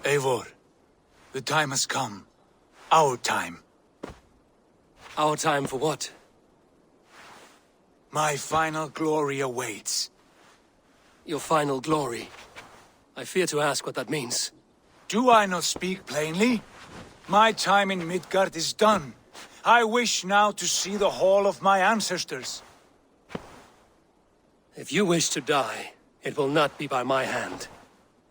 Eivor, the time has come. Our time. Our time for what? My final glory awaits. Your final glory. I fear to ask what that means. Do I not speak plainly? My time in Midgard is done. I wish now to see the hall of my ancestors. If you wish to die, it will not be by my hand.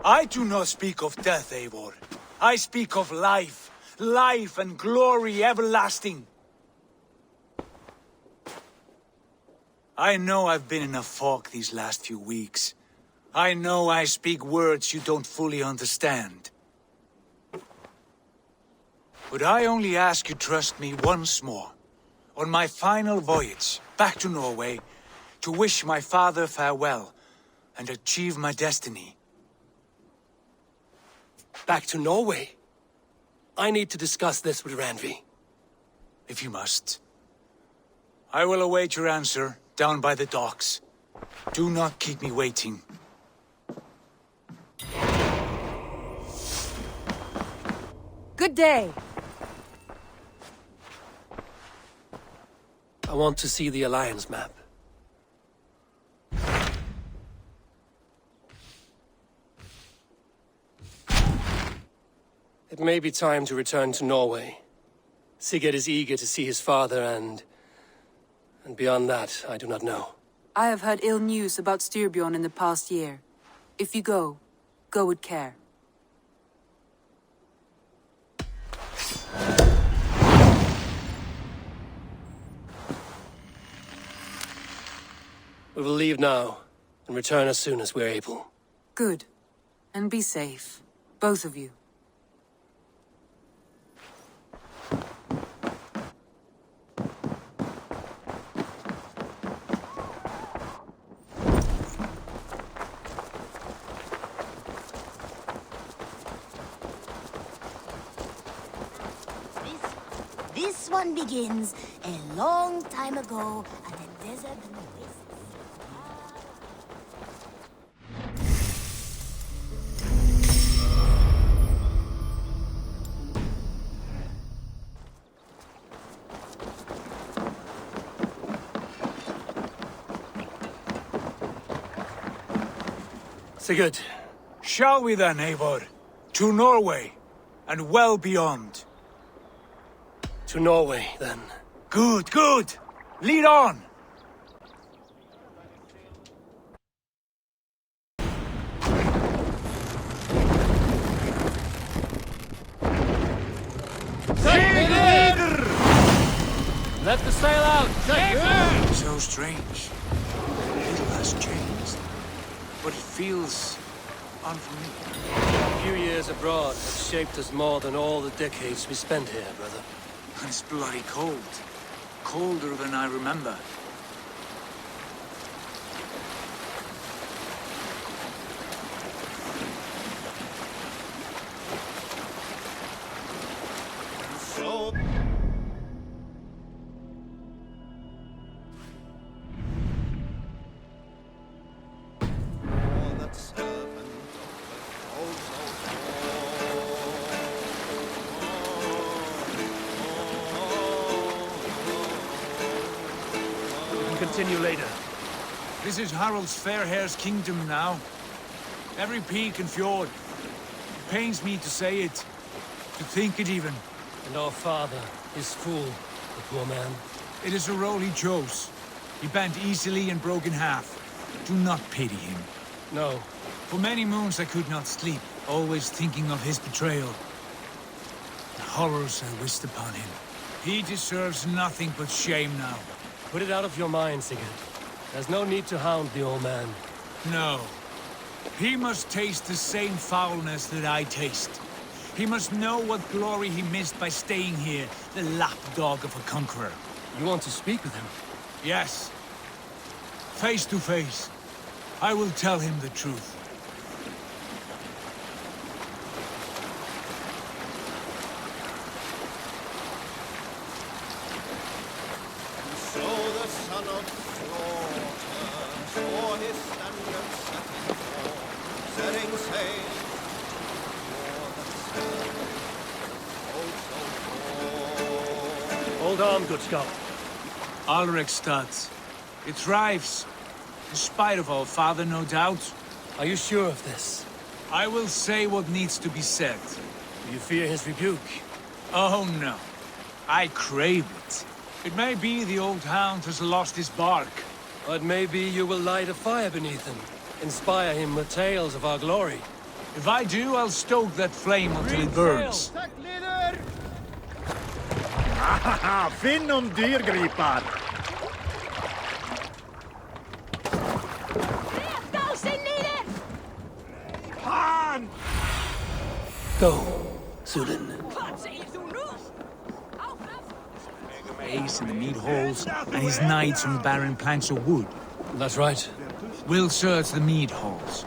I do not speak of death, Eivor. I speak of life. Life and glory everlasting. I know I've been in a fog these last few weeks. I know I speak words you don't fully understand. But I only ask you trust me once more, on my final voyage back to Norway, to wish my father farewell and achieve my destiny. Back to Norway? I need to discuss this with Randvi. If you must. I will await your answer down by the docks. Do not keep me waiting. Good day. I want to see the Alliance map. It may be time to return to Norway. Sigurd is eager to see his father and beyond that, I do not know. I have heard ill news about Styrbjorn in the past year. If you go with care. We will leave now, and return as soon as we're able. Good. And be safe. Both of you. This one begins a long time ago at a desert in the west. Sigurd. Shall we then, Eivor? To Norway, and well beyond. To Norway, then. Good, good! Lead on! Let the sail out! So strange. Little has changed, but it feels unfamiliar. A few years abroad have shaped us more than all the decades we spent here, brother. And it's bloody cold. Colder than I remember. Continue later. This is Harald's Fairhair's kingdom now. Every peak and fjord. It pains me to say it, to think it even. And our father is fool, the poor man. It is a role he chose. He bent easily and broke in half. Do not pity him. No. For many moons I could not sleep, always thinking of his betrayal. The horrors I wished upon him. He deserves nothing but shame now. Put it out of your mind, Sigurd. There's no need to hound the old man. No. He must taste the same foulness that I taste. He must know what glory he missed by staying here, the lapdog of a conqueror. You want to speak with him? Yes. Face to face. I will tell him the truth. Hold on, good Scott. Alrekstad. It thrives. In spite of our father, no doubt. Are you sure of this? I will say what needs to be said. Do you fear his rebuke? Oh no. I crave it. It may be the old hound has lost his bark. But maybe you will light a fire beneath him. Inspire him with tales of our glory. If I do, I'll stoke that flame until it burns. Finn dyrgripar! Han! Go, Sulin. Ace in the mead halls, and his knights on barren planks of wood. That's right. We'll search the mead halls.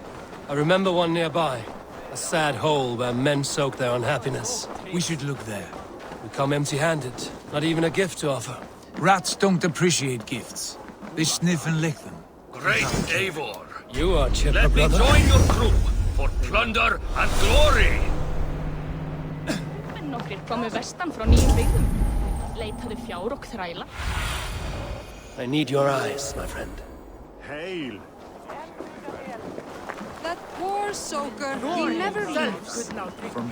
I remember one nearby. A sad hole where men soak their unhappiness. We should look there. We come empty-handed. Not even a gift to offer. Rats don't appreciate gifts. They sniff and lick them. Great Eivor! You are chipper, Let me brother. join your crew for plunder and glory! Nokkrir komu vestan frá nýjum byggðum. Leitaðu fjár og þræla. I need your eyes, my friend. Hail! That poor soaker, he never leaves. From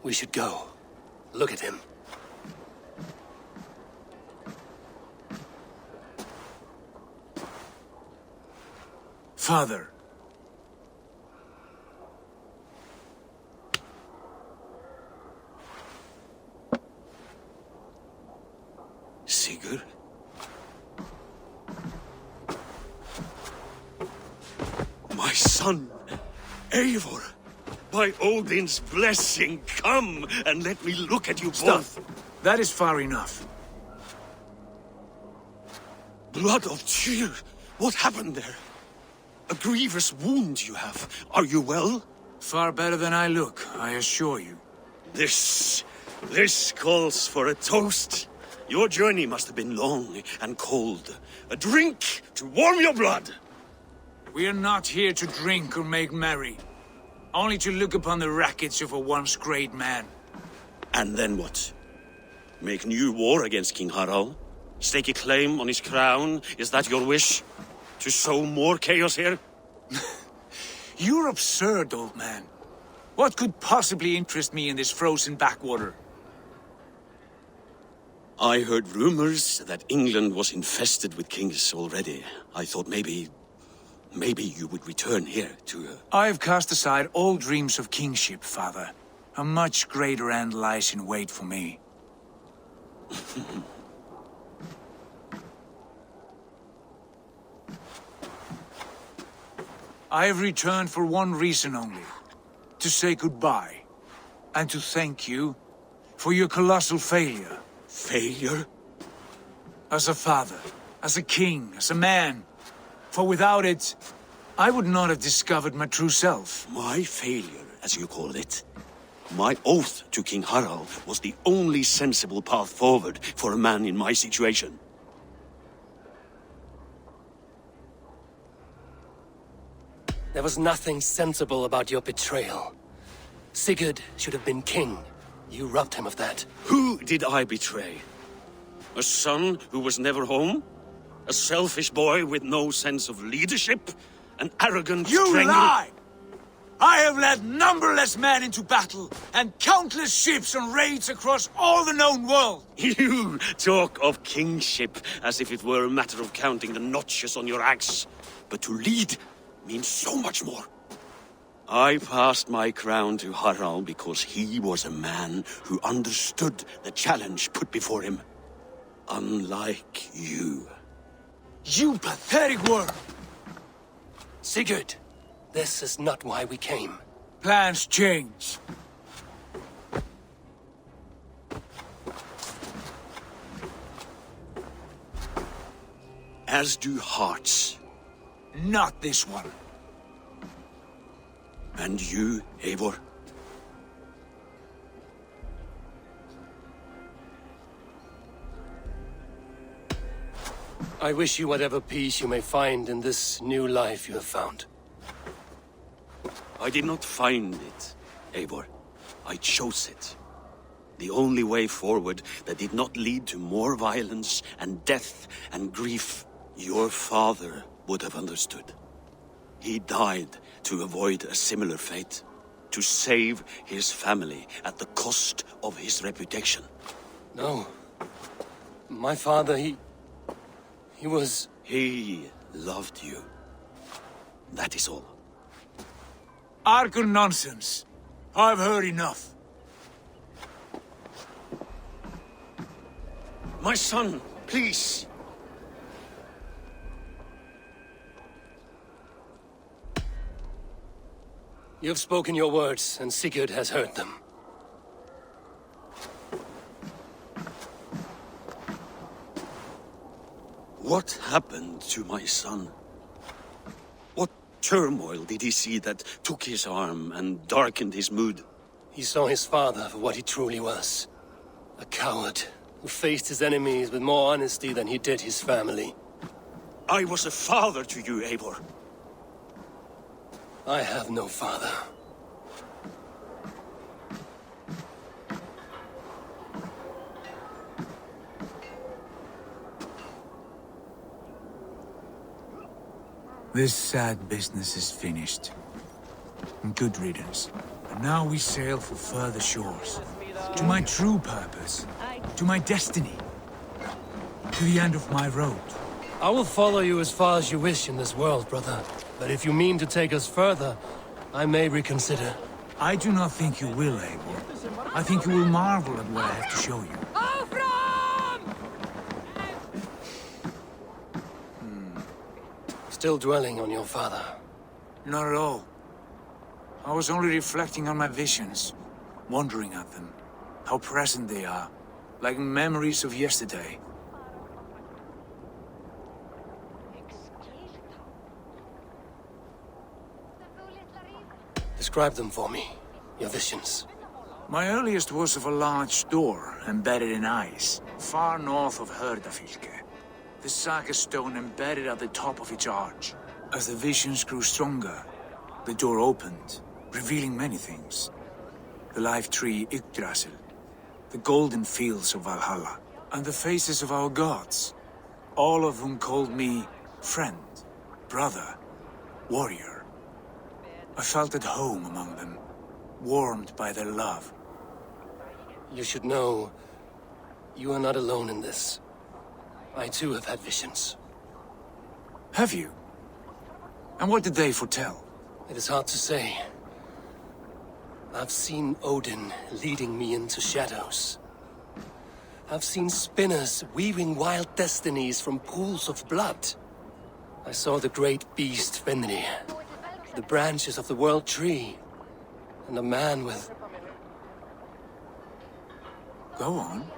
We should go. Look at him. Father. Sigurd? My son, Eivor! By Odin's blessing, come and let me look at you both! That is far enough. Blood of Tyr! What happened there? A grievous wound you have. Are you well? Far better than I look, I assure you. This calls for a toast. Your journey must have been long and cold. A drink to warm your blood. We are not here to drink or make merry. Only to look upon the rackets of a once great man. And then what? Make new war against King Harald? Stake a claim on his crown? Is that your wish? To sow more chaos here? You're absurd, old man. What could possibly interest me in this frozen backwater? I heard rumors that England was infested with kings already. I thought maybe you would return here to... I have cast aside all dreams of kingship, father. A much greater end lies in wait for me. I have returned for one reason only. To say goodbye. And to thank you for your colossal failure. Failure? As a father, as a king, as a man. For without it, I would not have discovered my true self. My failure, as you call it. My oath to King Harald was the only sensible path forward for a man in my situation. There was nothing sensible about your betrayal. Sigurd should have been king. You robbed him of that. Who did I betray? A son who was never home? A selfish boy with no sense of leadership? An arrogant You strangler? lie! I have led numberless men into battle, and countless ships on raids across all the known world. You talk of kingship as if it were a matter of counting the notches on your axe. But to lead means so much more. I passed my crown to Harald because he was a man who understood the challenge put before him. Unlike you. You pathetic worm! Sigurd, this is not why we came. Plans change. As do hearts. Not this one. And you, Eivor? I wish you whatever peace you may find in this new life you have found. I did not find it, Eivor. I chose it. The only way forward that did not lead to more violence and death and grief. Your father would have understood. He died to avoid a similar fate. To save his family at the cost of his reputation. No. My father, he was... He loved you. That is all. Argon nonsense. I've heard enough. My son, please. You have spoken your words, and Sigurd has heard them. What happened to my son? What turmoil did he see that took his arm and darkened his mood? He saw his father for what he truly was. A coward who faced his enemies with more honesty than he did his family. I was a father to you, Eivor. I have no father. This sad business is finished. Good riddance. And now we sail for further shores. To my true purpose. To my destiny. To the end of my road. I will follow you as far as you wish in this world, brother. But if you mean to take us further, I may reconsider. I do not think you will, Eivor. I think you will marvel at what I have to show you. Still dwelling on your father? Not at all. I was only reflecting on my visions. Wondering at them. How present they are. Like memories of yesterday. Describe them for me, your visions. My earliest was of a large door embedded in ice, far north of Hordafylke. The saga stone embedded at the top of its arch. As the visions grew stronger, the door opened, revealing many things. The life tree Yggdrasil, the golden fields of Valhalla, and the faces of our gods, all of whom called me friend, brother, warrior. I felt at home among them, warmed by their love. You should know, you are not alone in this. I too have had visions. Have you? And what did they foretell? It is hard to say. I've seen Odin leading me into shadows. I've seen spinners weaving wild destinies from pools of blood. I saw the great beast Fenrir, the branches of the world tree, and a man with... Go on.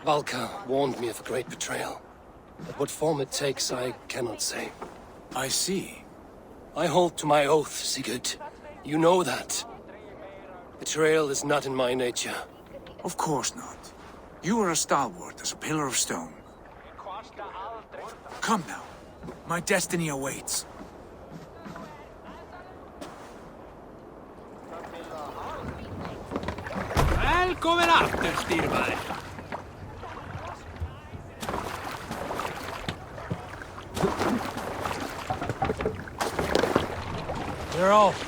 Valka warned me of a great betrayal. But what form it takes, I cannot say. I see. I hold to my oath, Sigurd. You know that. Betrayal is not in my nature. Of course not. You are a stalwart as a pillar of stone. Come now. My destiny awaits. Välkommen efter, Styrberg! They're off.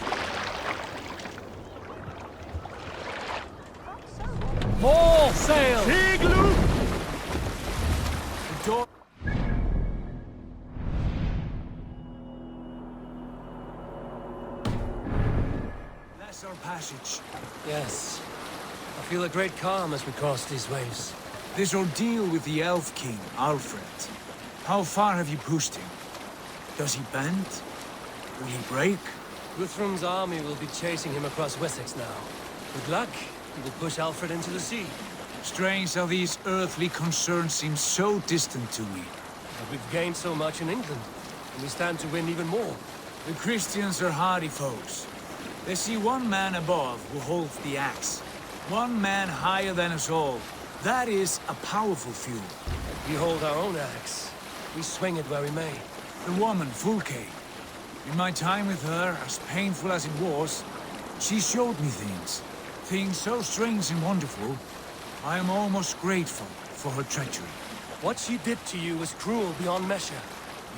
More sail! Igloo! The door... Lesser passage. Yes. I feel a great calm as we cross these waves. This ordeal with the Elf King, Alfred. How far have you pushed him? Does he bend? Will he break? Guthrum's army will be chasing him across Wessex now. With luck, he will push Alfred into the sea. Strange how these earthly concerns seem so distant to me. But we've gained so much in England, and we stand to win even more. The Christians are hardy foes. They see one man above who holds the axe. One man higher than us all. That is a powerful fuel. We hold our own axe. We swing it where we may. The woman, Fulke. In my time with her, as painful as it was, she showed me things. Things so strange and wonderful. I am almost grateful for her treachery. What she did to you was cruel beyond measure.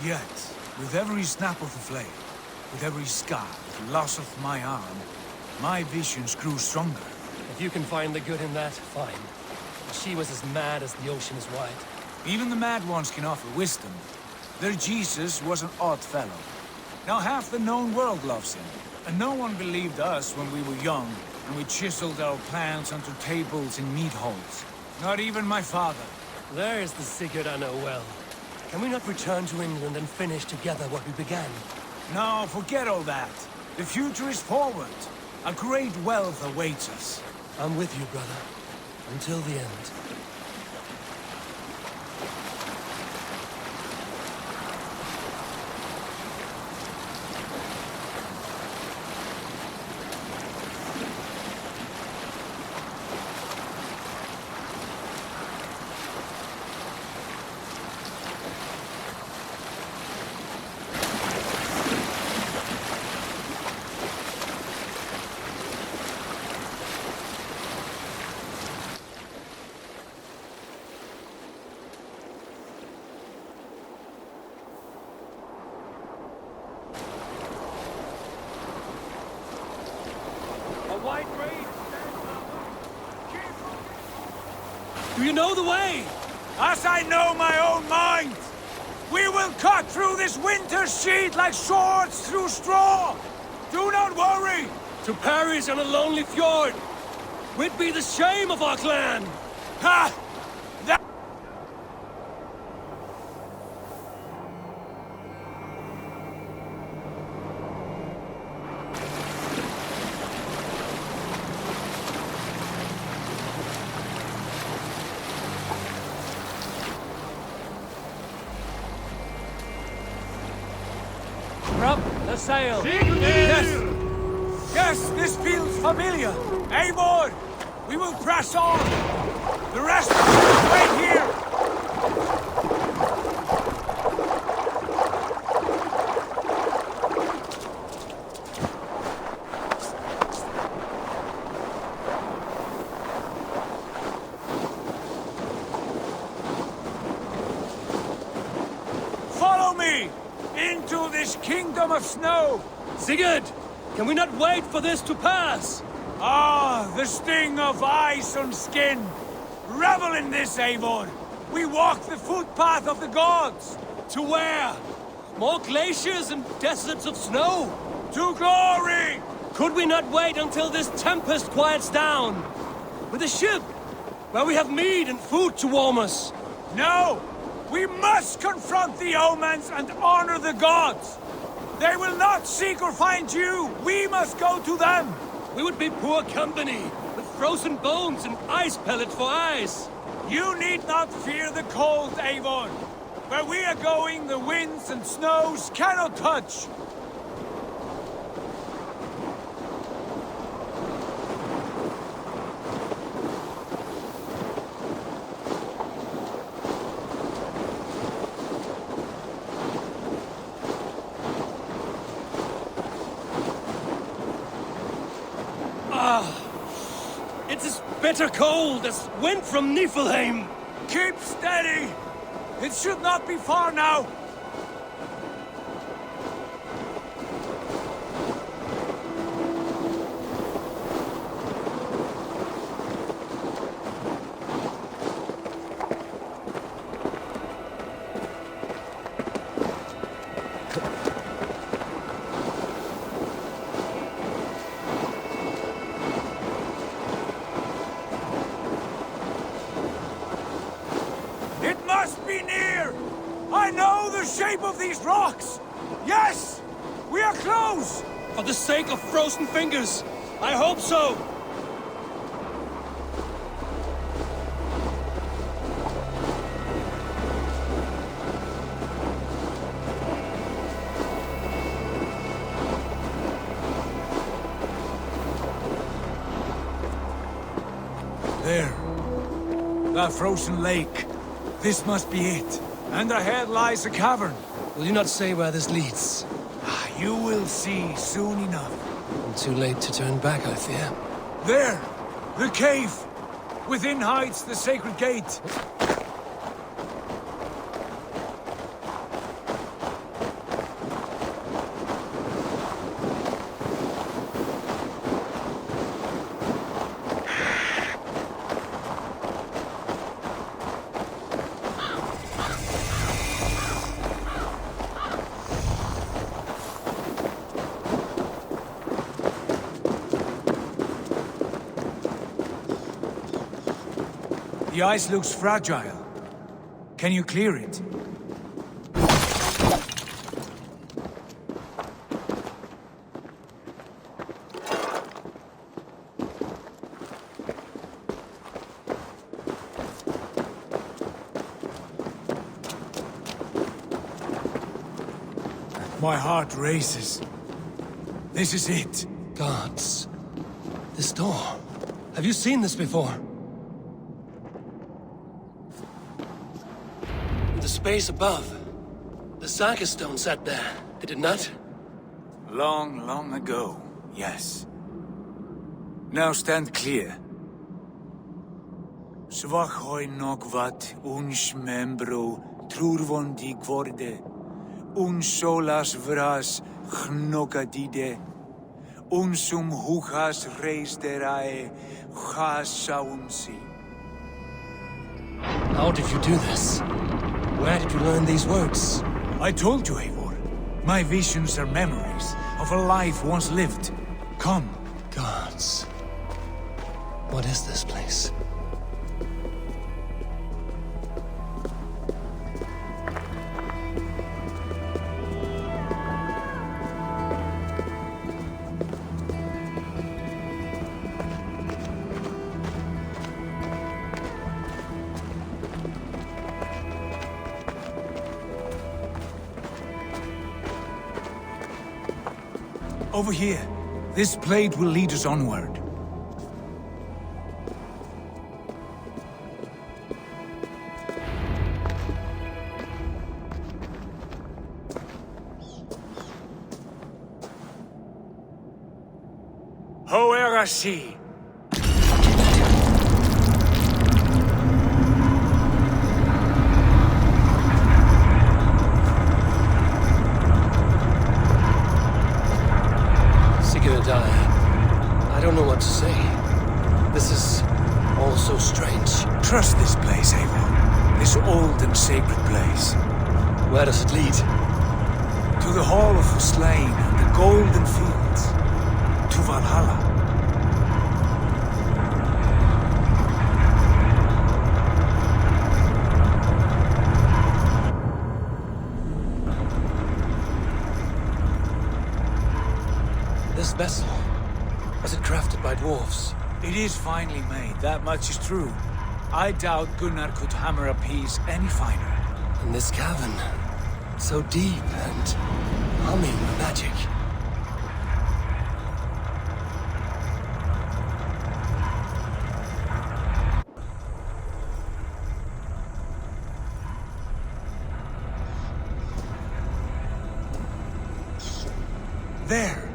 Yet, with every snap of the flame, with every scar, the loss of my arm, my visions grew stronger. If you can find the good in that, fine. She was as mad as the ocean is wide. Even the mad ones can offer wisdom. Their Jesus was an odd fellow. Now half the known world loves him, and no one believed us when we were young, and we chiseled our plans onto tables in meat halls. Not even my father. There's the Sigurd I know well. Can we not return to England and finish together what we began? No, forget all that. The future is forward. A great wealth awaits us. I'm with you, brother. Until the end. Do you know the way? As I know my own mind! We will cut through this winter sheet like swords through straw! Do not worry! To perish on a lonely fjord! We'd be the shame of our clan! Ha! That... The sail! Yes! Yes, this feels familiar! Eivor! We will press on! The rest of us wait here! Follow me! Into this kingdom of snow! Sigurd! Can we not wait for this to pass? Ah, the sting of ice on skin! Revel in this, Eivor! We walk the footpath of the gods! To where? More glaciers and deserts of snow? To glory! Could we not wait until this tempest quiets down? With a ship, where we have meat and food to warm us? No! We must confront the omens and honor the gods! They will not seek or find you! We must go to them! We would be poor company, with frozen bones and ice pellets for eyes! You need not fear the cold, Eivor! Where we are going, the winds and snows cannot touch! It's as bitter cold as wind from Niflheim! Keep steady! It should not be far now! I know the shape of these rocks! Yes! We are close! For the sake of frozen fingers, I hope so! There. That frozen lake. This must be it. And ahead lies a cavern. Will you not say where this leads? You will see soon enough. Too late to turn back, I fear. There! The cave! Within hides the sacred gate. The ice looks fragile. Can you clear it? My heart races. This is it. Gods. This door. Have you seen this before? The space above. The saga stone sat there, did it not? Long, long ago, yes. Now stand clear. Svachoi nokvat uns membro trurvon di gvorde, un solas vras gnokadide, unsum huchas reisterae chasaunsi. How did you do this? Where did you learn these words? I told you, Eivor. My visions are memories of a life once lived. Come. Gods. What is this place? Over here. This blade will lead us onward. Hoerasi! I don't know what to say. This is all so strange. Trust this place, Eivor. This old and sacred place. Where does it lead? To the Hall of the Slain and the Golden Fields. To Valhalla. This vessel, was it crafted by dwarves? It is finely made, that much is true. I doubt Gunnar could hammer a piece any finer. In this cavern, so deep and humming with magic. There!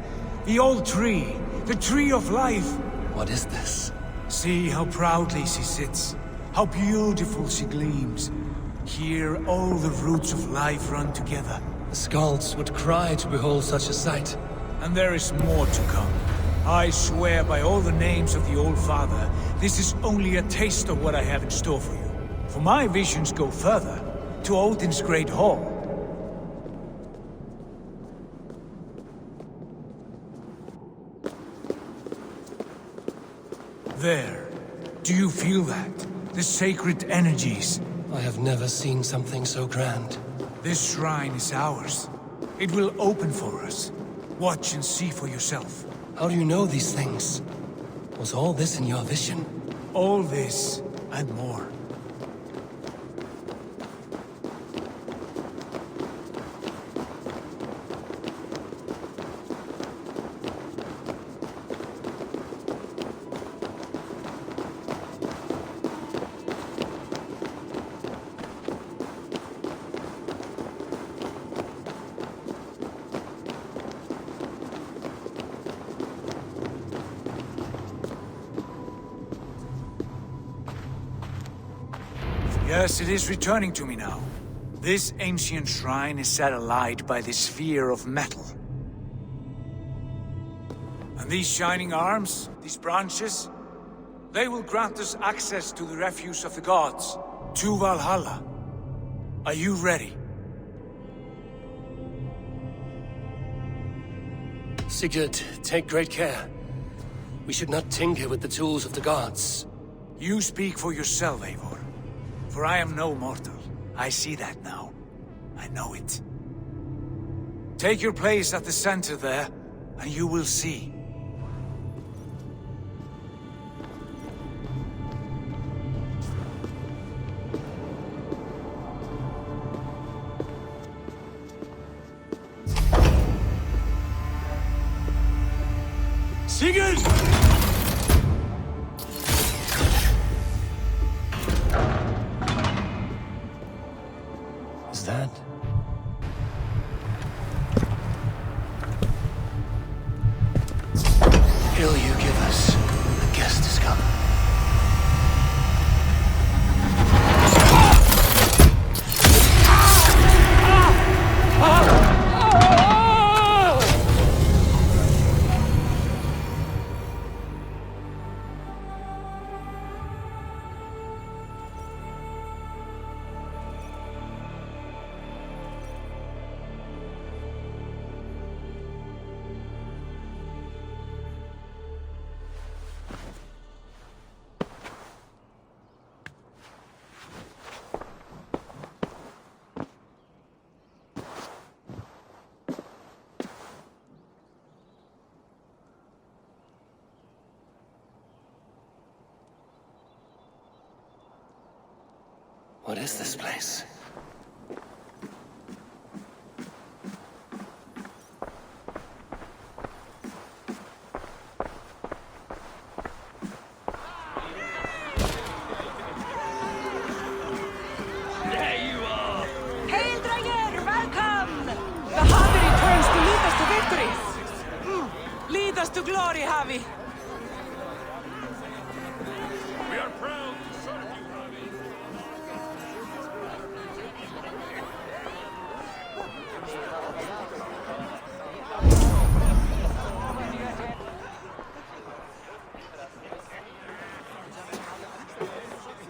The old tree! The tree of life! What is this? See how proudly she sits. How beautiful she gleams. Here all the roots of life run together. The Skalds would cry to behold such a sight. And there is more to come. I swear by all the names of the Old Father, this is only a taste of what I have in store for you. For my visions go further, to Odin's Great Hall. There. Do you feel that? The sacred energies. I have never seen something so grand. This shrine is ours. It will open for us. Watch and see for yourself. How do you know these things? Was all this in your vision? All this and more. Yes, it is returning to me now. This ancient shrine is set alight by the sphere of metal. And these shining arms, these branches, they will grant us access to the refuse of the gods, to Valhalla. Are you ready? Sigurd, take great care. We should not tinker with the tools of the gods. You speak for yourself, Eivor. For I am no mortal. I see that now. I know it. Take your place at the center there, and you will see. Sigurd! Is that... Hill you give us. The guest has come. What is this place? Hail, Dranger! Welcome! The Havi returns to lead us to victories! Lead us to glory, Havi! We are proud to serve you, Ravi.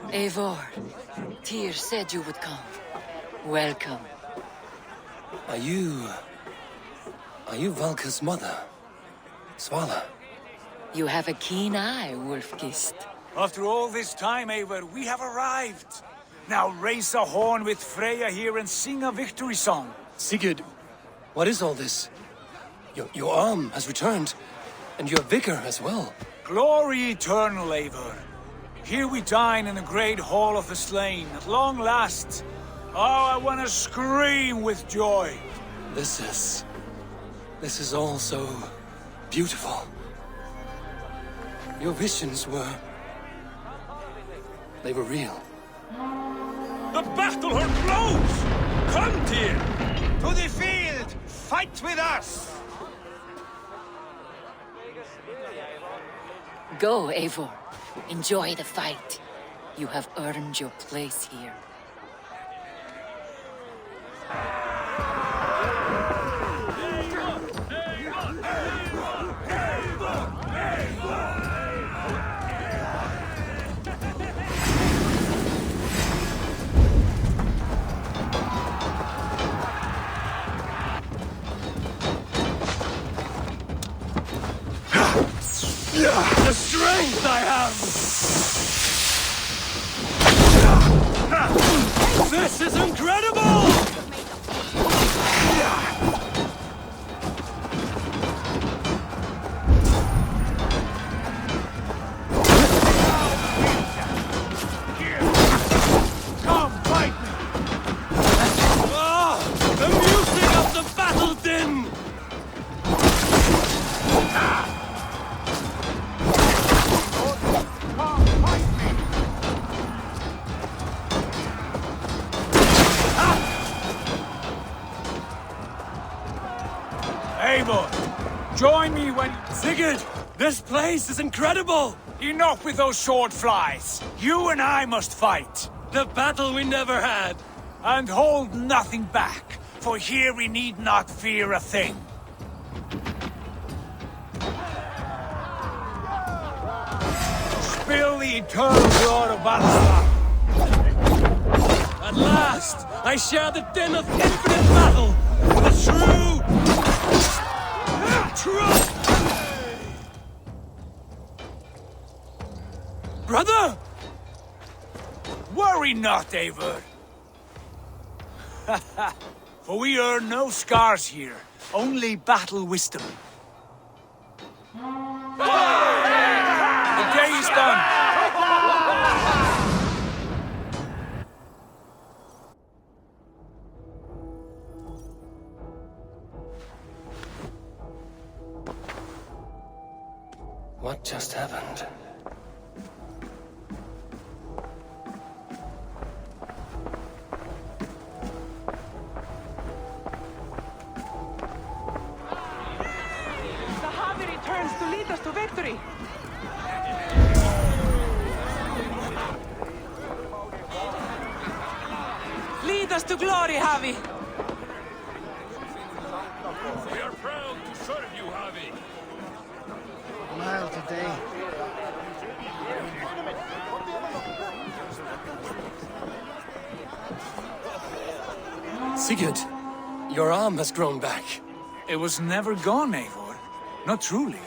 Eivor, Tyr said you would come. Welcome. Are you Valka's mother? Svala? You have a keen eye, Wolfgist. After all this time, Eivor, we have arrived. Now raise a horn with Freya here and sing a victory song. Sigurd, what is all this? Your arm has returned, and your vigor as well. Glory eternal, Eivor. Here we dine in the great hall of the slain, at long last. Oh, I want to scream with joy. This is all so beautiful. Your visions they were real. The battle hurt blows! Come, Tyr! To the field! Fight with us! Go, Eivor. Enjoy the fight. You have earned your place here. The strength I have! This is incredible! Come, fight me! Ah! The music of the battle din! Eivor, join me when... Sigurd, this place is incredible! Enough with those sword flies. You and I must fight. The battle we never had! And hold nothing back, for here we need not fear a thing. Spill the eternal blood of Valhalla! At last, I share the den of infinite battle with a true... Brother! Worry not, Eivor. For we earn no scars here, only battle wisdom. The day is done. What just happened? To lead us to victory! Lead us to glory, Havi! We are proud to serve you, Havi. Smile today. Sigurd, your arm has grown back. It was never gone, Eivor. Not truly.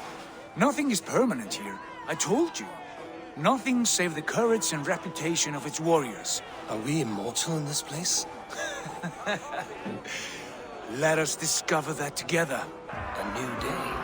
Nothing is permanent here. I told you. Nothing save the courage and reputation of its warriors. Are we immortal in this place? Let us discover that together. A new day.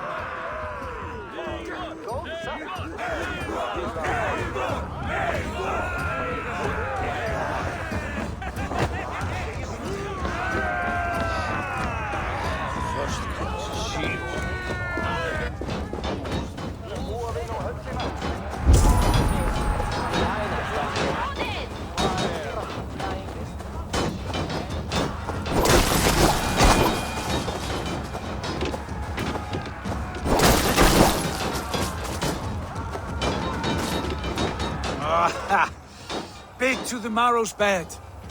Bit to the marrow's bed.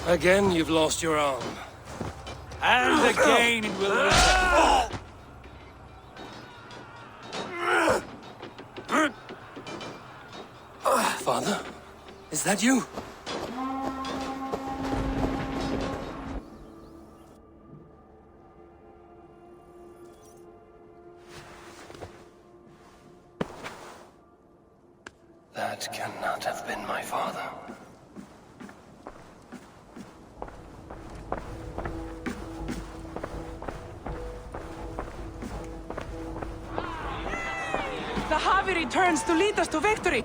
Again, you've lost your arm. And again it will return. Father? Is that you? That cannot have been my father. The Havi returns to lead us to victory!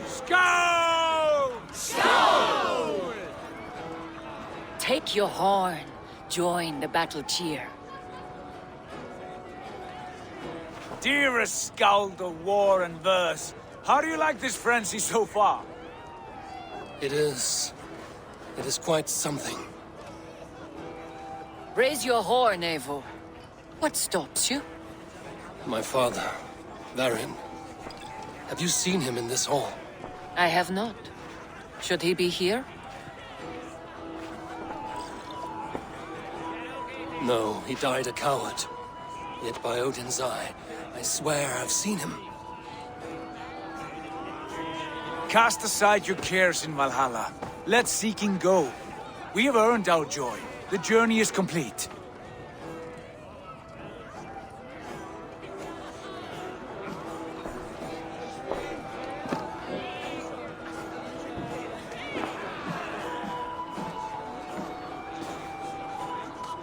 Skull! Skull! Take your horn. Join the battle cheer. Dearest skald of war and verse, how do you like this frenzy so far? It is quite something. Raise your horn, Eivor. What stops you? My father, Varin. Have you seen him in this hall? I have not. Should he be here? No, he died a coward. Yet by Odin's eye, I swear I've seen him. Cast aside your cares in Valhalla. Let seeking go. We have earned our joy. The journey is complete.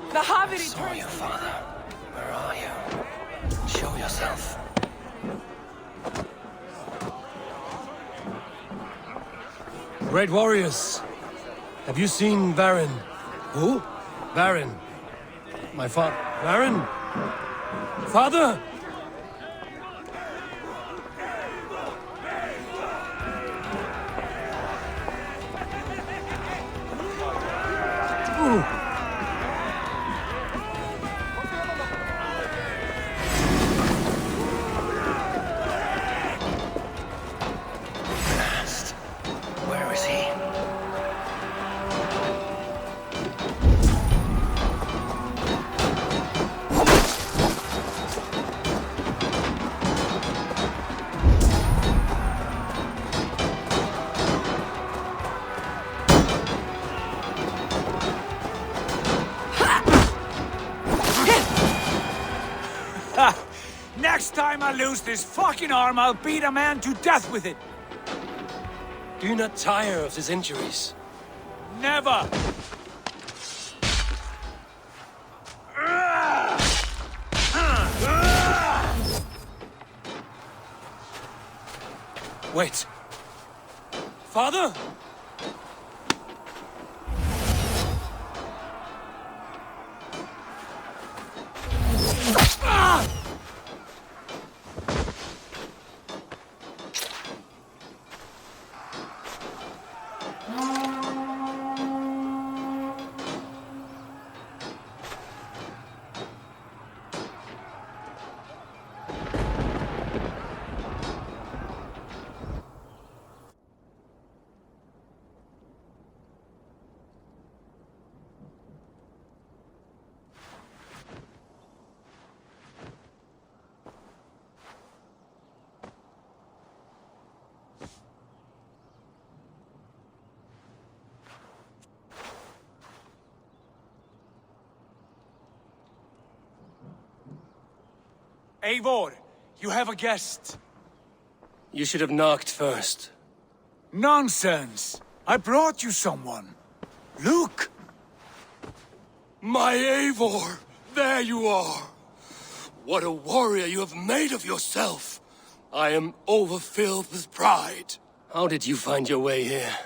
The Havi I saw returns! you, father. Where are you? Show yourself. Great warriors. Have you seen Varin? Who? Varin. My father. Varin? Father! Ooh. Where is he? Next time I lose this fucking arm, I'll beat a man to death with it. Do you not tire of his injuries? Never! Wait. Father? Eivor, you have a guest. You should have knocked first. Nonsense! I brought you someone. Look! My Eivor! There you are! What a warrior you have made of yourself! I am overfilled with pride. How did you find your way here?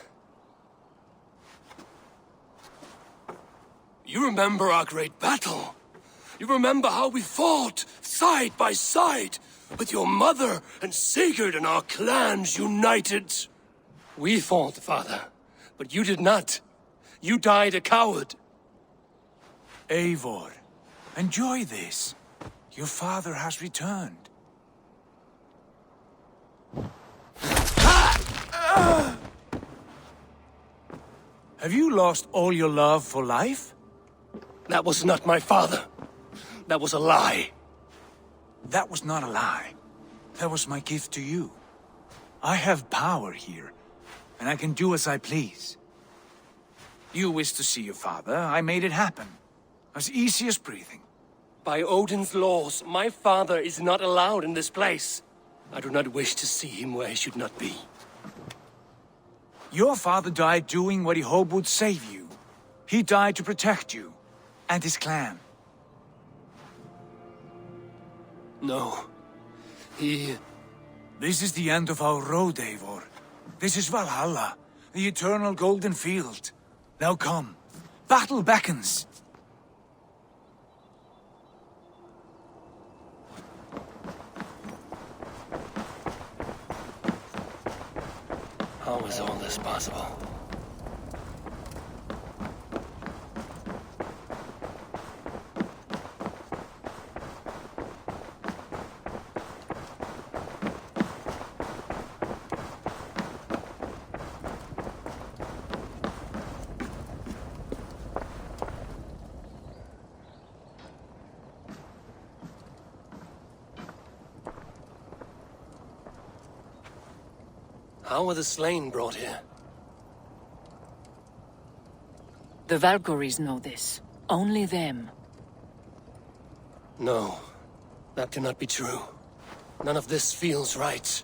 You remember our great battle? You remember how we fought, side by side, with your mother and Sigurd and our clans united? We fought, father, but you did not. You died a coward. Eivor, enjoy this. Your father has returned. Have you lost all your love for life? That was not my father. That was a lie. That was not a lie. That was my gift to you. I have power here, and I can do as I please. You wished to see your father, I made it happen. As easy as breathing. By Odin's laws, my father is not allowed in this place. I do not wish to see him where he should not be. Your father died doing what he hoped would save you. He died to protect you, and his clan. No. This is the end of our road, Eivor. This is Valhalla, the eternal golden field. Now come. Battle beckons. How is all this possible? How were the slain brought here? The Valkyries know this. Only them. No, that cannot be true. None of this feels right.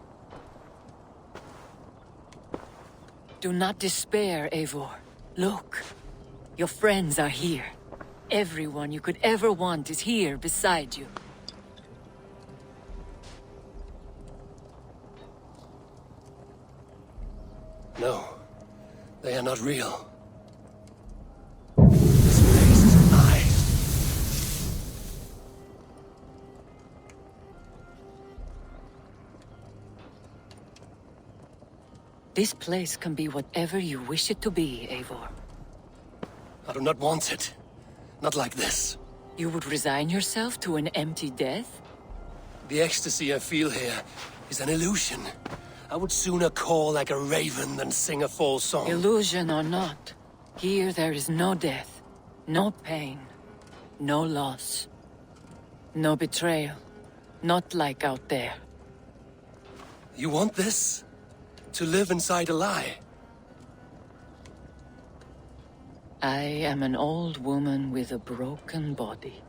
Do not despair, Eivor. Look. Your friends are here. Everyone you could ever want is here beside you. No, they are not real. This place is a lie. This place can be whatever you wish it to be, Eivor. I do not want it. Not like this. You would resign yourself to an empty death? The ecstasy I feel here is an illusion. I would sooner call like a raven than sing a false song. Illusion or not, here there is no death, no pain, no loss, no betrayal, not like out there. You want this? To live inside a lie? I am an old woman with a broken body.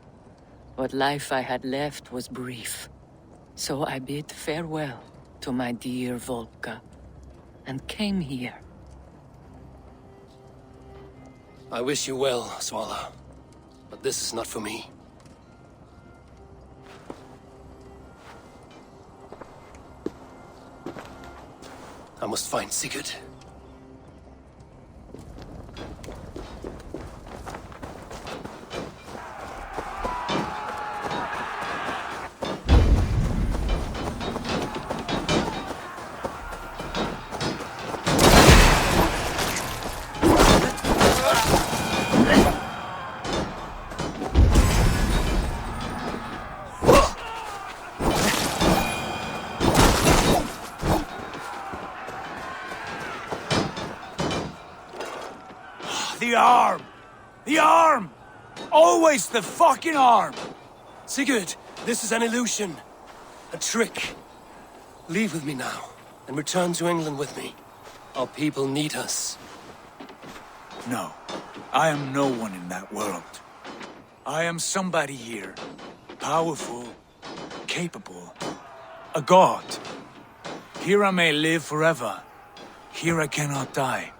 What life I had left was brief. So I bid farewell to my dear Volka, and came here. I wish you well, Svala, but this is not for me. I must find Sigurd. The arm! The arm! Always the fucking arm! Sigurd, this is an illusion. A trick. Leave with me now, and return to England with me. Our people need us. No, I am no one in that world. I am somebody here. Powerful, capable, a god. Here I may live forever. Here I cannot die.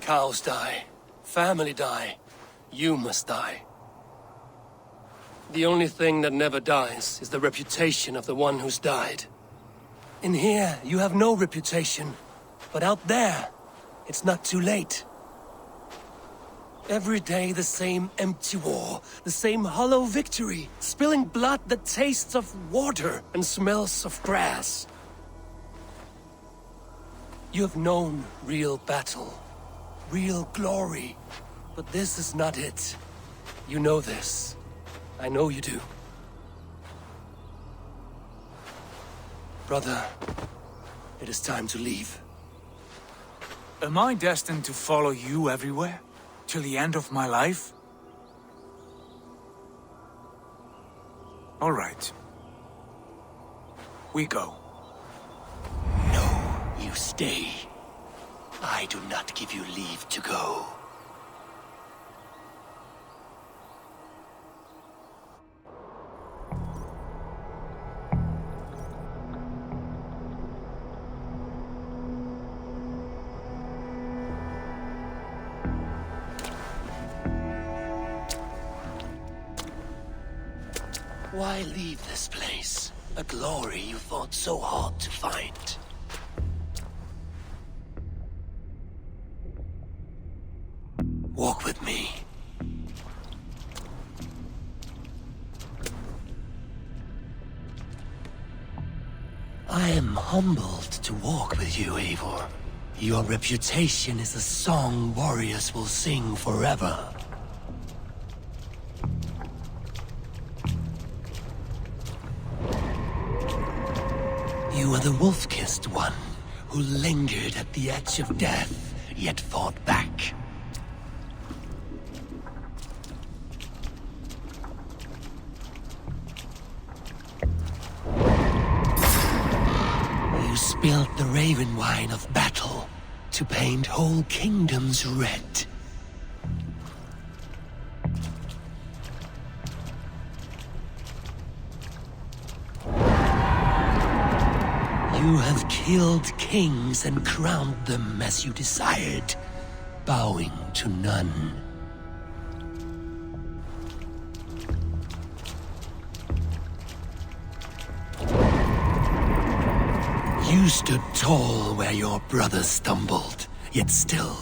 Cows die. Family die. You must die. The only thing that never dies is the reputation of the one who's died. In here, you have no reputation. But out there, it's not too late. Every day the same empty war, the same hollow victory, spilling blood that tastes of water and smells of grass. You have known real battle. Real glory. But this is not it. You know this. I know you do. Brother, it is time to leave. Am I destined to follow you everywhere? Till the end of my life? All right. We go. No, you stay. I do not give you leave to go. Why leave this place? A glory you fought so hard to find. Walk with me. I am humbled to walk with you, Eivor. Your reputation is a song warriors will sing forever. You are the wolf-kissed one, who lingered at the edge of death, yet fought back. You spilled the raven wine of battle to paint whole kingdoms red. You have killed kings and crowned them as you desired, bowing to none. You stood tall where your brother stumbled, yet still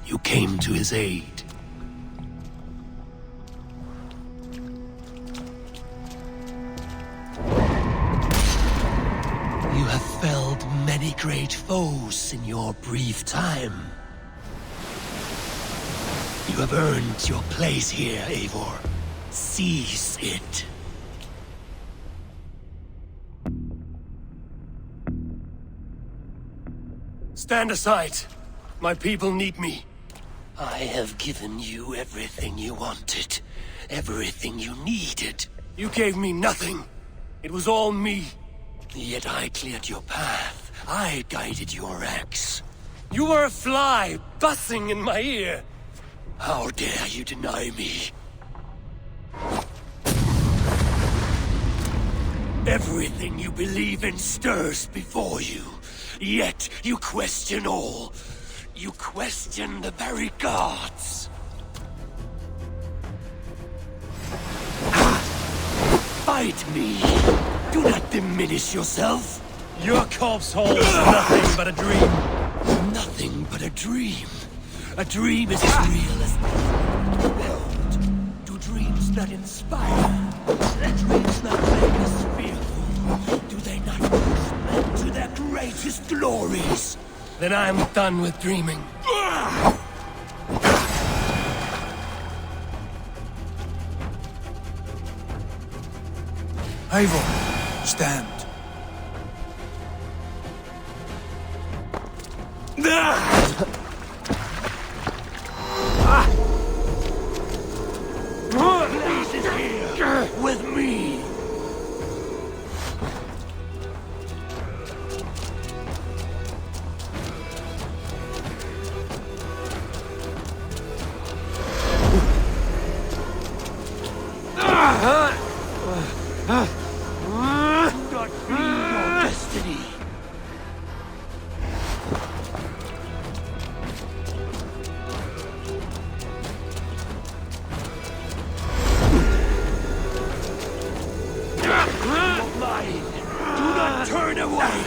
you came to his aid. You have felled many great foes in your brief time. You have earned your place here, Eivor. Seize it. Stand aside. My people need me. I have given you everything you wanted. Everything you needed. You gave me nothing. It was all me. Yet I cleared your path. I guided your axe. You were a fly buzzing in my ear. How dare you deny me? Everything you believe in stirs before you. Yet you question all. You question the very gods. Fight me. Do not diminish yourself. Your corpse hole is nothing but a dream. Nothing but a dream. A dream is as real as the world. Do dreams not inspire? Do dreams not make us fearful? Do they not push men to their greatest glories? Then I am done with dreaming. Eivor, stand. Place is here with me. Do not be your destiny. Mine. Do not turn away.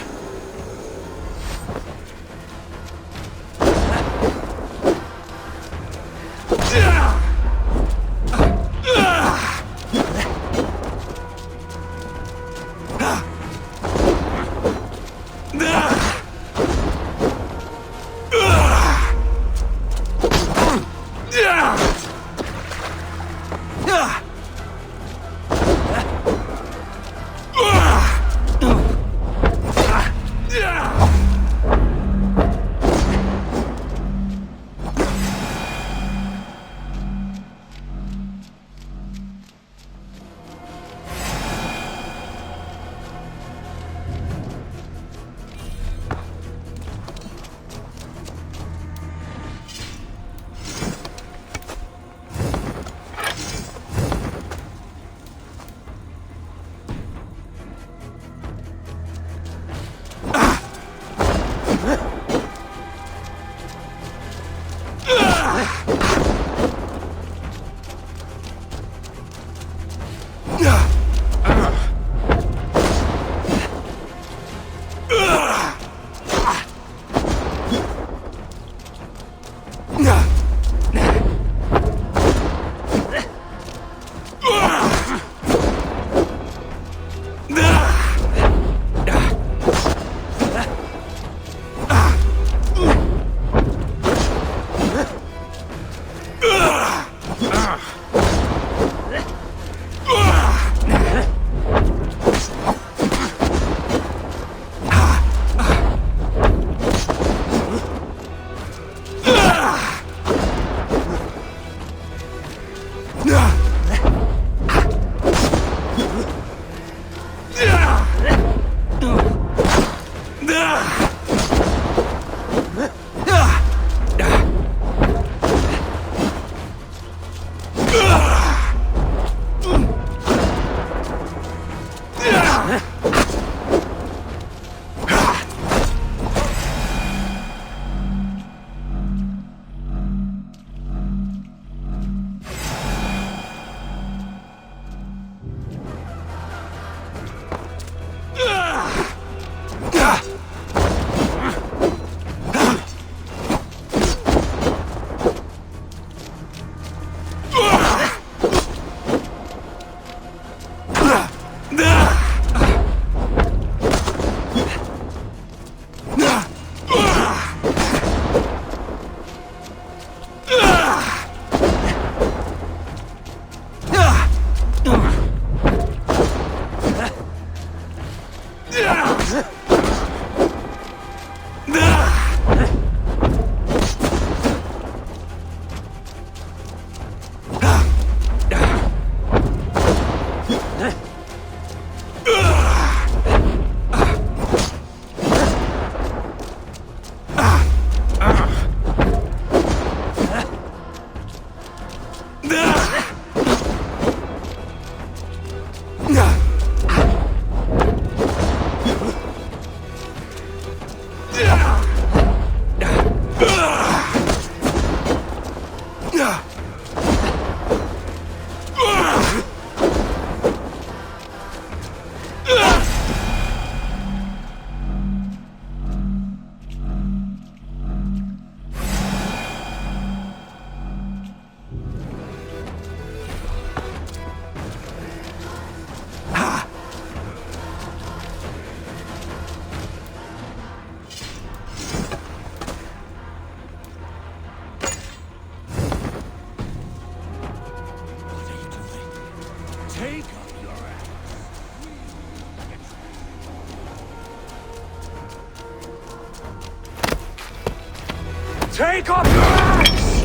Take up your axe!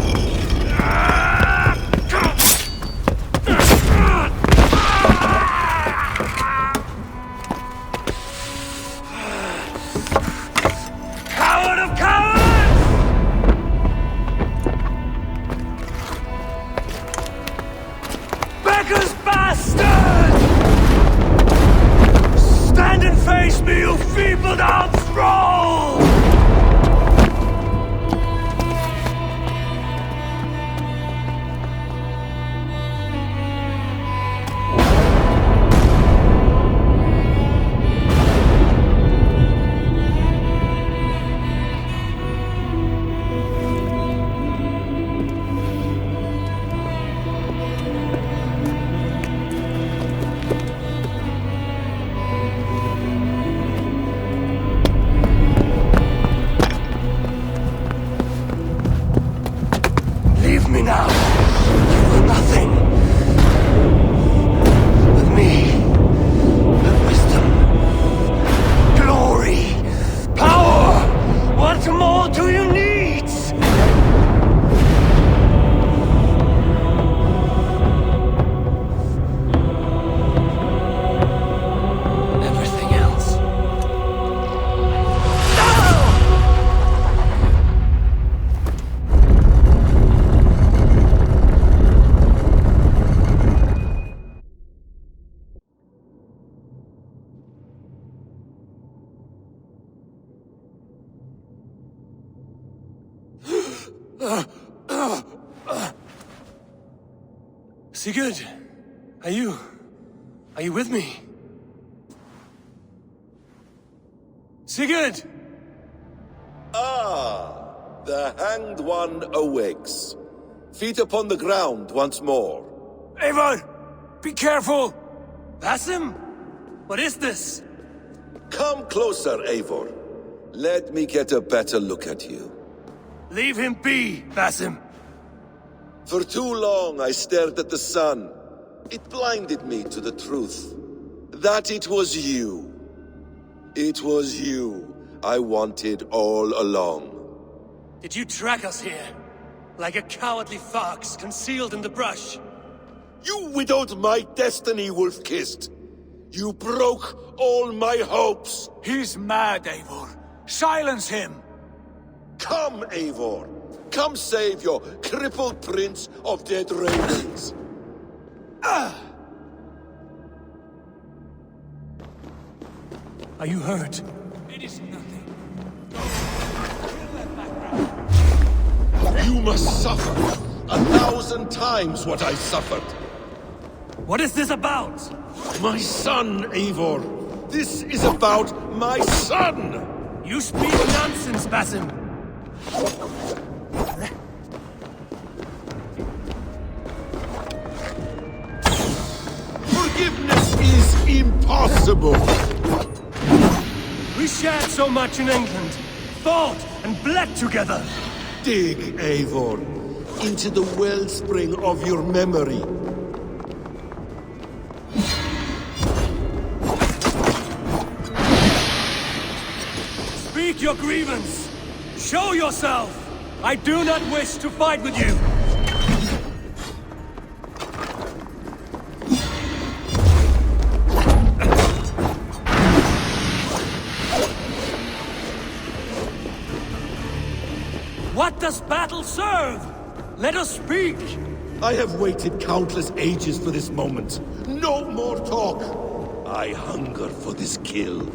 Coward of cowards! Beggar's bastard! Stand and face me, you feeble-down thrall! Leave me now. You are nothing. With me, with wisdom, glory, power. What more do you need? Everything else. Sigurd, are you with me? Sigurd! Ah, the hanged one awakes. Feet upon the ground once more. Eivor! Be careful! Basim? What is this? Come closer, Eivor. Let me get a better look at you. Leave him be, Basim. For too long I stared at the sun. It blinded me to the truth. That it was you. It was you I wanted all along. Did you track us here? Like a cowardly fox concealed in the brush? You widowed my destiny, wolf-kissed. You broke all my hopes. He's mad, Eivor. Silence him! Come, Eivor. Come save your crippled prince of dead ravens. Are you hurt? It is nothing. You must suffer 1,000 times what I suffered. What is this about? My son, Eivor. This is about my son! You speak nonsense, Basim. Forgiveness is impossible! We shared so much in England, fought and bled together. Dig, Eivor, into the wellspring of your memory. Speak your grievance. Show yourself. I do not wish to fight with you. What does battle serve? Let us speak! I have waited countless ages for this moment. No more talk! I hunger for this kill.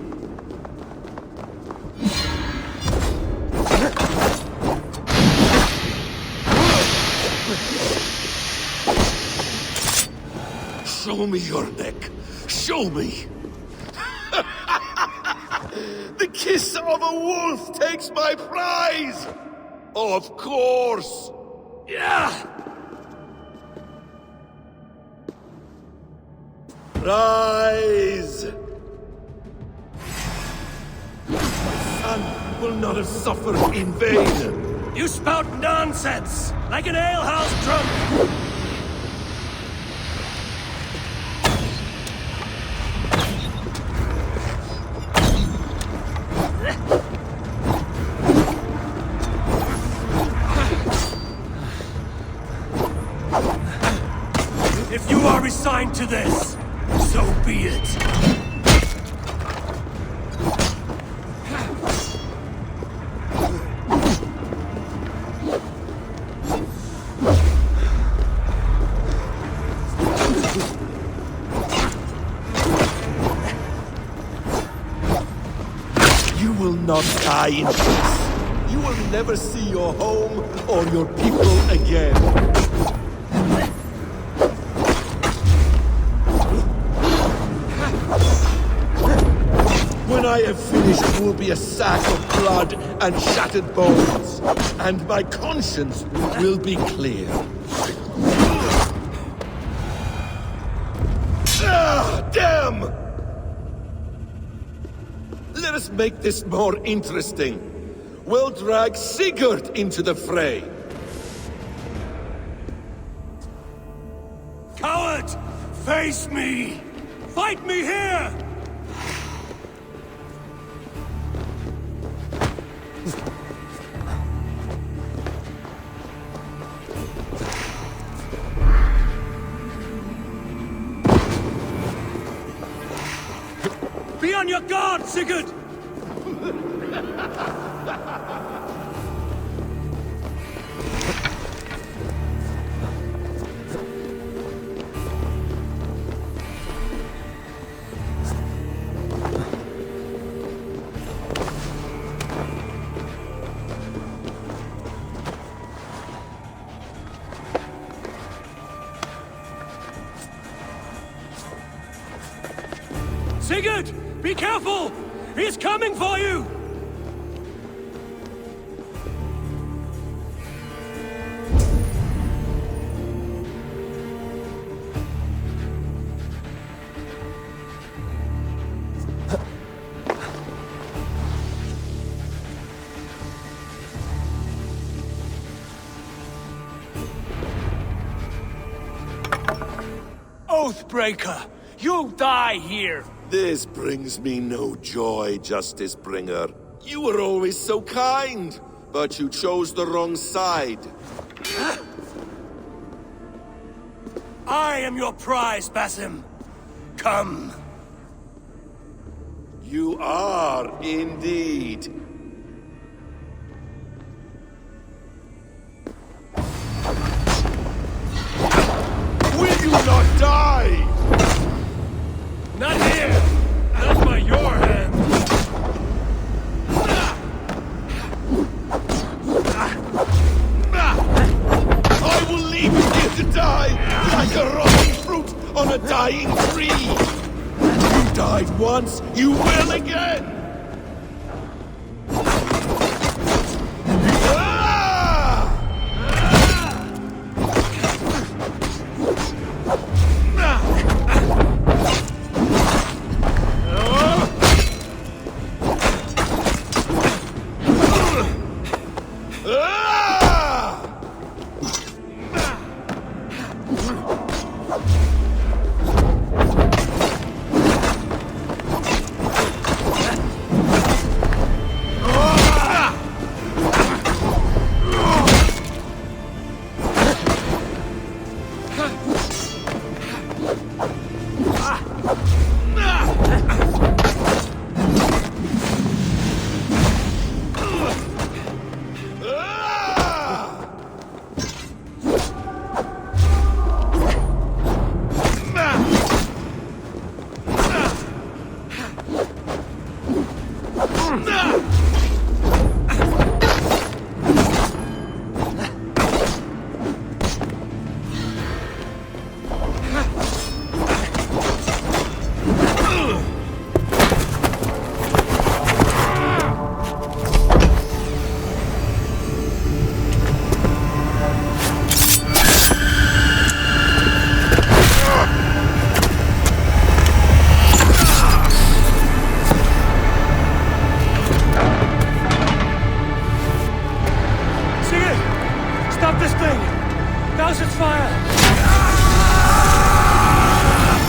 Show me your neck. Show me. The kiss of a wolf takes my prize! Of course! Yeah! Rise! My son will not have suffered in vain! You spout nonsense! Like an alehouse drunk! If you are resigned to this, so be it. You will not die in peace. You will never see your home or your people again. When I have finished, you will be a sack of blood and shattered bones, and my conscience will be clear. Ah, damn! Let us make this more interesting. We'll drag Sigurd into the fray. Coward! Face me! Fight me here! Be on your guard, Sigurd! Sigurd! Be careful! He's coming for you! Oathbreaker! You'll die here! This brings me no joy, Justice Bringer. You were always so kind, but you chose the wrong side. I am your prize, Basim. Come. You are indeed. Will you not die? Not here! Not by your hand! I will leave you here to die, like a rotten fruit on a dying tree! You died once, you will again! Close its fire!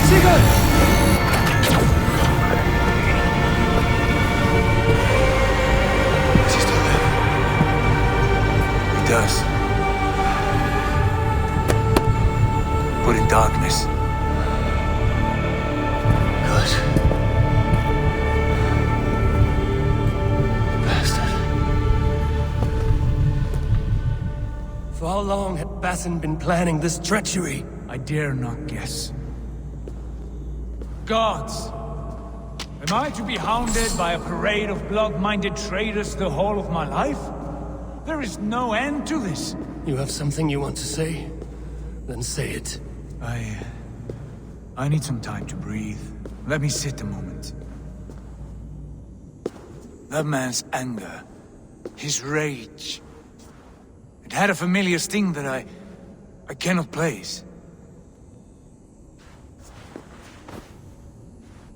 Sigurd! Does he still live? He does. But in darkness. Good. Bastard. For how long had Bassin been planning this treachery? I dare not guess. Gods! Am I to be hounded by a parade of blood-minded traitors the whole of my life? There is no end to this. You have something you want to say? Then say it. I need some time to breathe. Let me sit a moment. That man's anger, his rage, it had a familiar sting that I cannot place.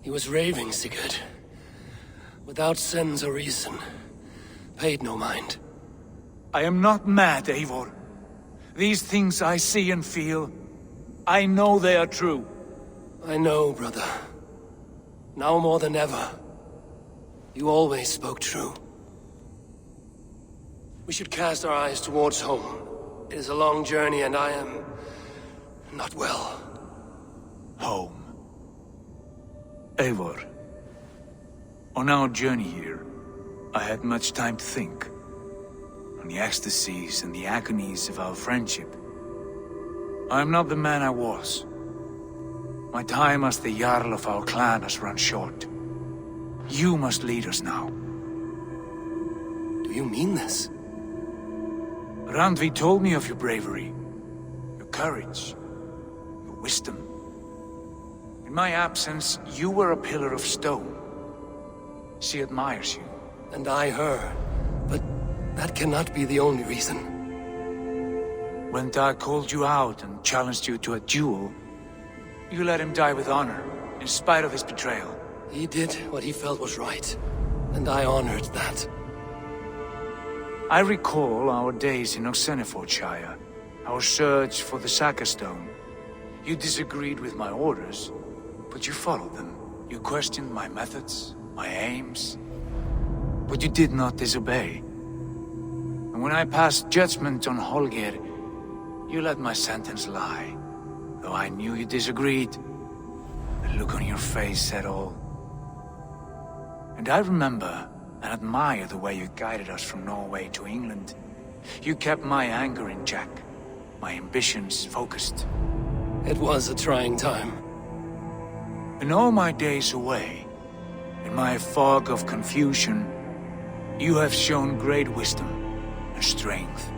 He was raving, Sigurd. Without sense or reason. Paid no mind. I am not mad, Eivor. These things I see and feel, I know they are true. I know, brother. Now more than ever. You always spoke true. We should cast our eyes towards home. It is a long journey and I am... not well. Home. Eivor. On our journey here, I had much time to think. On the ecstasies and the agonies of our friendship. I am not the man I was. My time as the Jarl of our clan has run short. You must lead us now. Do you mean this? Randvi told me of your bravery, your courage, your wisdom. In my absence, you were a pillar of stone. She admires you. And I her. But that cannot be the only reason. When Dag called you out and challenged you to a duel, you let him die with honor, in spite of his betrayal. He did what he felt was right, and I honored that. I recall our days in Oxenfordshire, our search for the Saga Stone. You disagreed with my orders, but you followed them. You questioned my methods, my aims, but you did not disobey. And when I passed judgment on Holger, you let my sentence lie. Though I knew you disagreed, the look on your face said all. And I remember and admire the way you guided us from Norway to England. You kept my anger in check, my ambitions focused. It was a trying time. In all my days away, in my fog of confusion, you have shown great wisdom and strength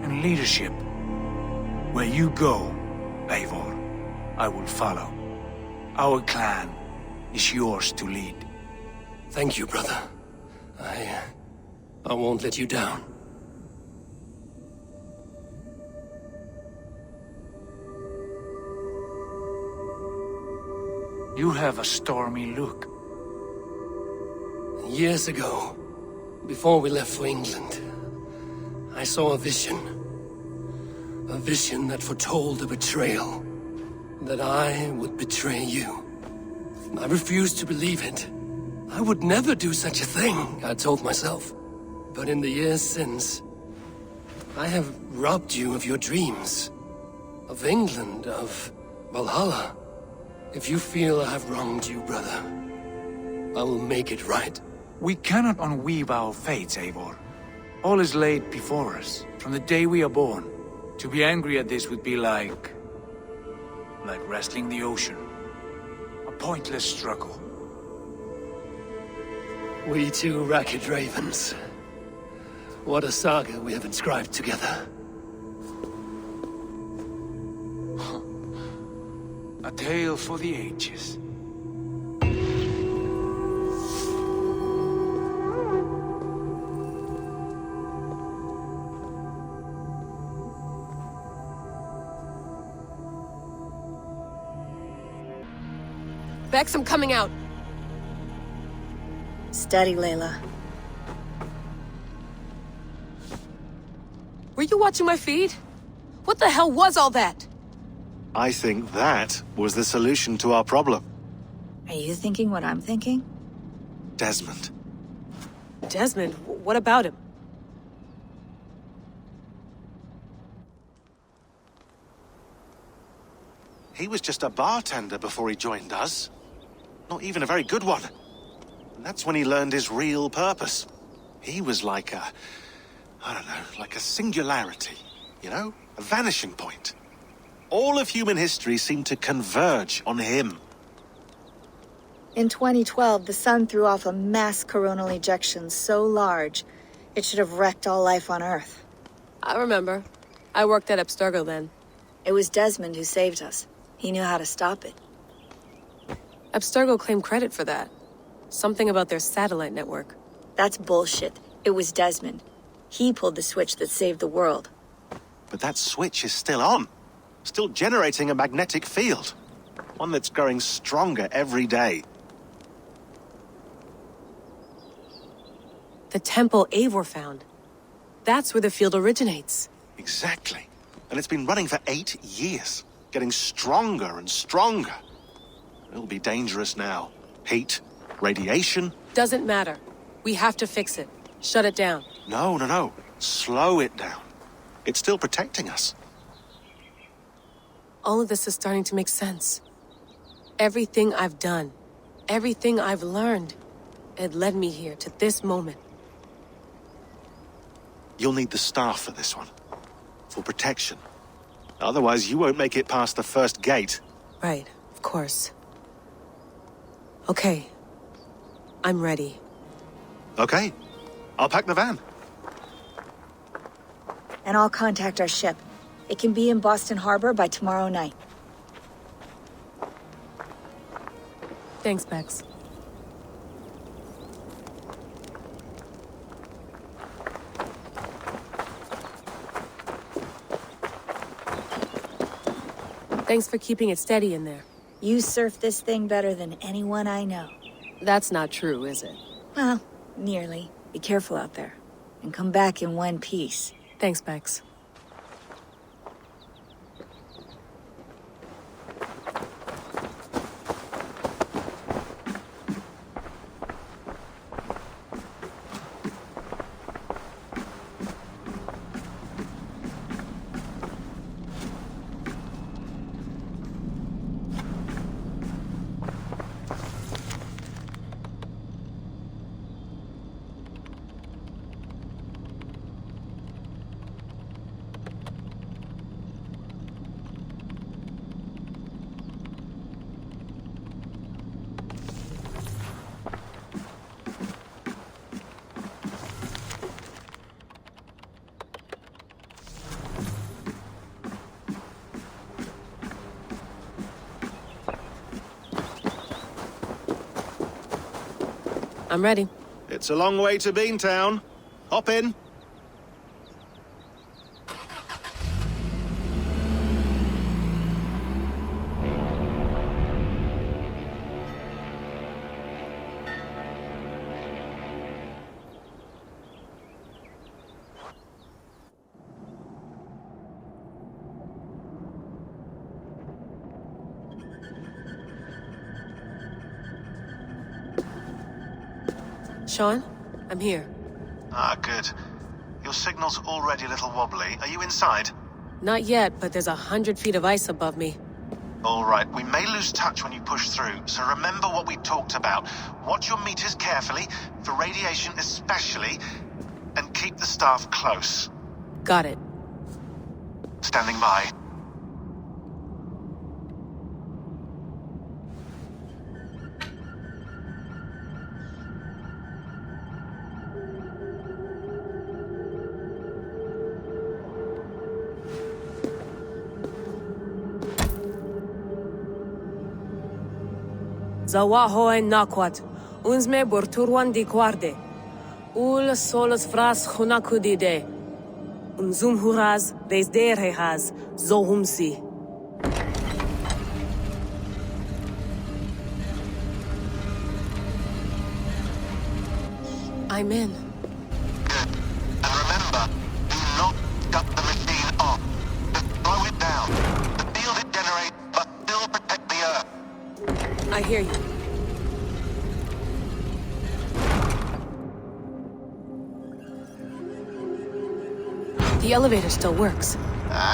and leadership. Where you go, Eivor, I will follow. Our clan is yours to lead. Thank you, brother. I won't let you down. You have a stormy look. Years ago, before we left for England, I saw a vision. A vision that foretold a betrayal. That I would betray you. I refused to believe it. I would never do such a thing, I told myself. But in the years since, I have robbed you of your dreams. Of England, of Valhalla. If you feel I have wronged you, brother, I will make it right. We cannot unweave our fates, Eivor. All is laid before us, from the day we are born. To be angry at this would be like wrestling the ocean. A pointless struggle. We two ragged ravens. What a saga we have inscribed together. A tale for the ages. Bex, I'm coming out. Steady, Layla. Were you watching my feed? What the hell was all that? I think that was the solution to our problem. Are you thinking what I'm thinking? Desmond. Desmond? What about him? He was just a bartender before he joined us. Not even a very good one. And that's when he learned his real purpose. He was like a... I don't know, like a singularity, you know? A vanishing point. All of human history seemed to converge on him. In 2012, the sun threw off a mass coronal ejection so large, it should have wrecked all life on Earth. I remember. I worked at Abstergo then. It was Desmond who saved us. He knew how to stop it. Abstergo claimed credit for that. Something about their satellite network. That's bullshit. It was Desmond. He pulled the switch that saved the world. But that switch is still on. Still generating a magnetic field. One that's growing stronger every day. The temple Eivor found. That's where the field originates. Exactly. And it's been running for 8 years. Getting stronger and stronger. It'll be dangerous now. Heat, radiation. Doesn't matter. We have to fix it. Shut it down. No. Slow it down. It's still protecting us. All of this is starting to make sense. Everything I've done, everything I've learned, it led me here to this moment. You'll need the staff for this one. For protection. Otherwise, you won't make it past the first gate. Right, of course. Okay. I'm ready. Okay. I'll pack the van. And I'll contact our ship. It can be in Boston Harbor by tomorrow night. Thanks, Bex. Thanks for keeping it steady in there. You surf this thing better than anyone I know. That's not true, is it? Well, nearly. Be careful out there. And come back in one piece. Thanks, Bex. I'm ready. It's a long way to Beantown. Hop in. Sean, I'm here. Ah, good. Your signal's already a little wobbly. Are you inside? Not yet, but there's 100 feet of ice above me. All right, we may lose touch when you push through, so remember what we talked about. Watch your meters carefully, for radiation especially, and keep the staff close. Got it. Standing by. Zawaho en nakwat, unsme borturwan di guarde. Ul solos fras hunakudide. Unzum huraz, desderehaz, zohumsi. I'm in. Good. And remember, do not shut the machine off. I hear you. The elevator still works.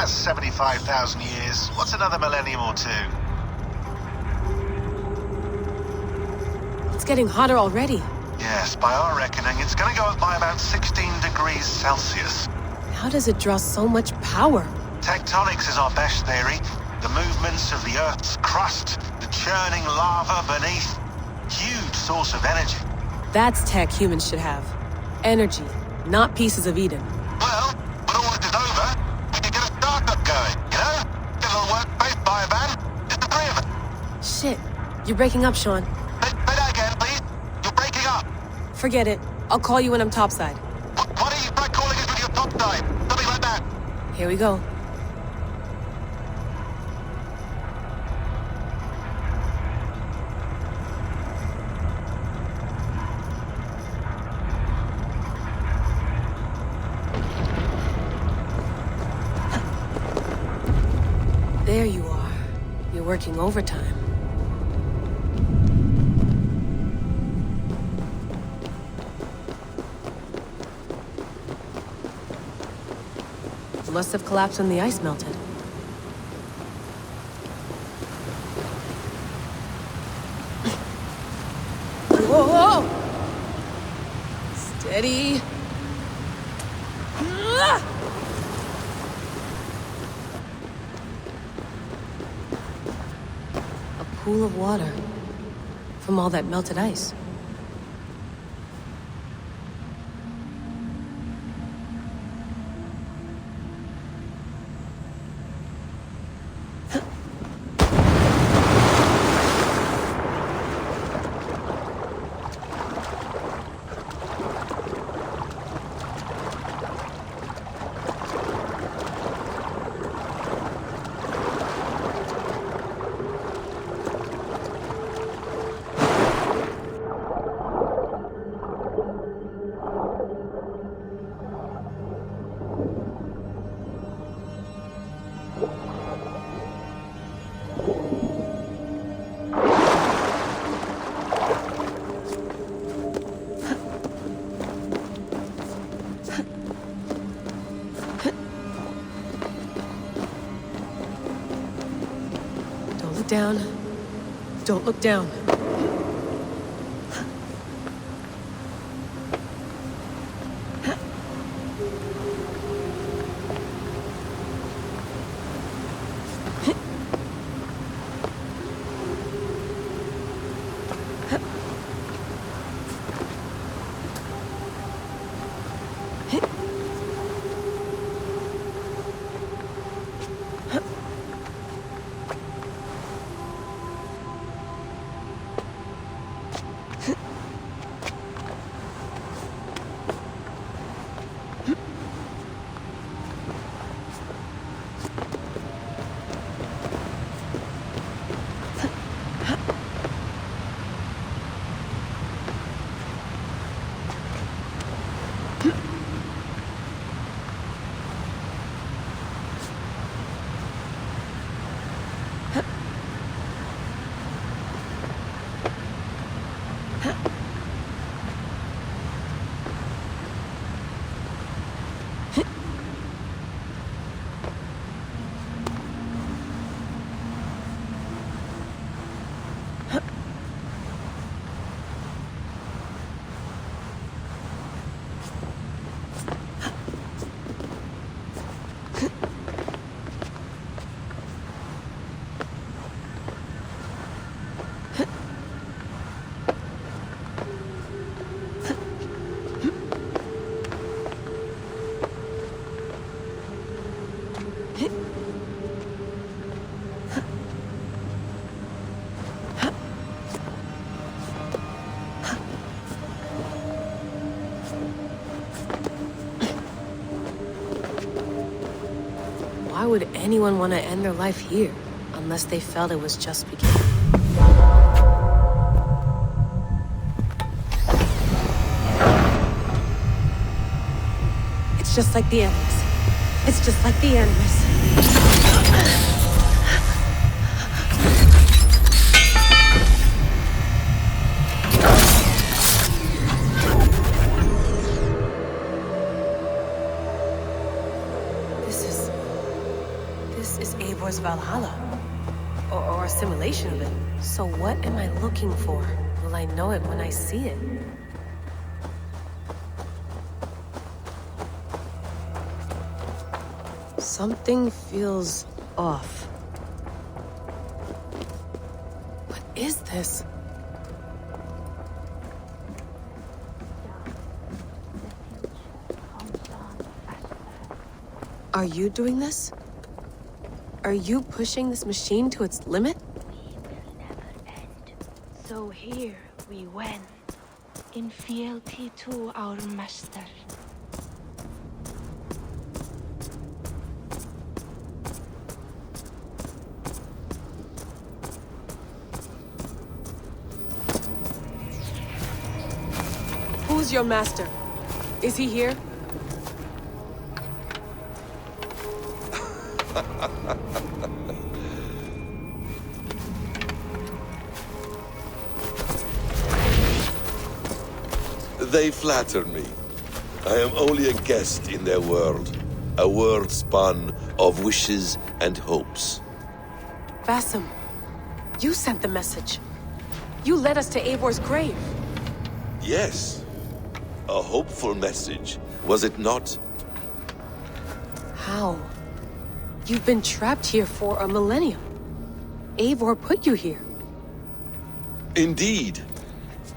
75,000 years. What's another millennium or two? It's getting hotter already. Yes, by our reckoning, it's gonna go up by about 16 degrees Celsius. How does it draw so much power? Tectonics is our best theory. The movements of the Earth's crust, the churning lava beneath. Huge source of energy. That's tech humans should have. Energy, not pieces of Eden. Well, when all this is over, we can get a startup going, you know? Get a little workspace, buy a van, just the three of us. Shit, you're breaking up, Sean. Say that again, please. You're breaking up. Forget it. I'll call you when I'm topside. Why don't you try calling us when you're topside? Something like that. Here we go. There you are. You're working overtime. Must have collapsed when the ice melted. Whoa! Steady. A pool of water from all that melted ice. Down. Don't look down. Why would anyone want to end their life here, unless they felt it was just beginning? It's just like the Animus. It's just like the Animus. Eivor's Valhalla. Or a simulation of it. So what am I looking for? Will I know it when I see it? Something feels off. What is this? Are you doing this? Are you pushing this machine to its limit? We will never end. So here we went, in fealty to our master. Who's your master? Is he here? They flatter me. I am only a guest in their world. A world spun of wishes and hopes. Basim, you sent the message. You led us to Eivor's grave. Yes. A hopeful message, was it not? How? You've been trapped here for a millennium. Eivor put you here. Indeed.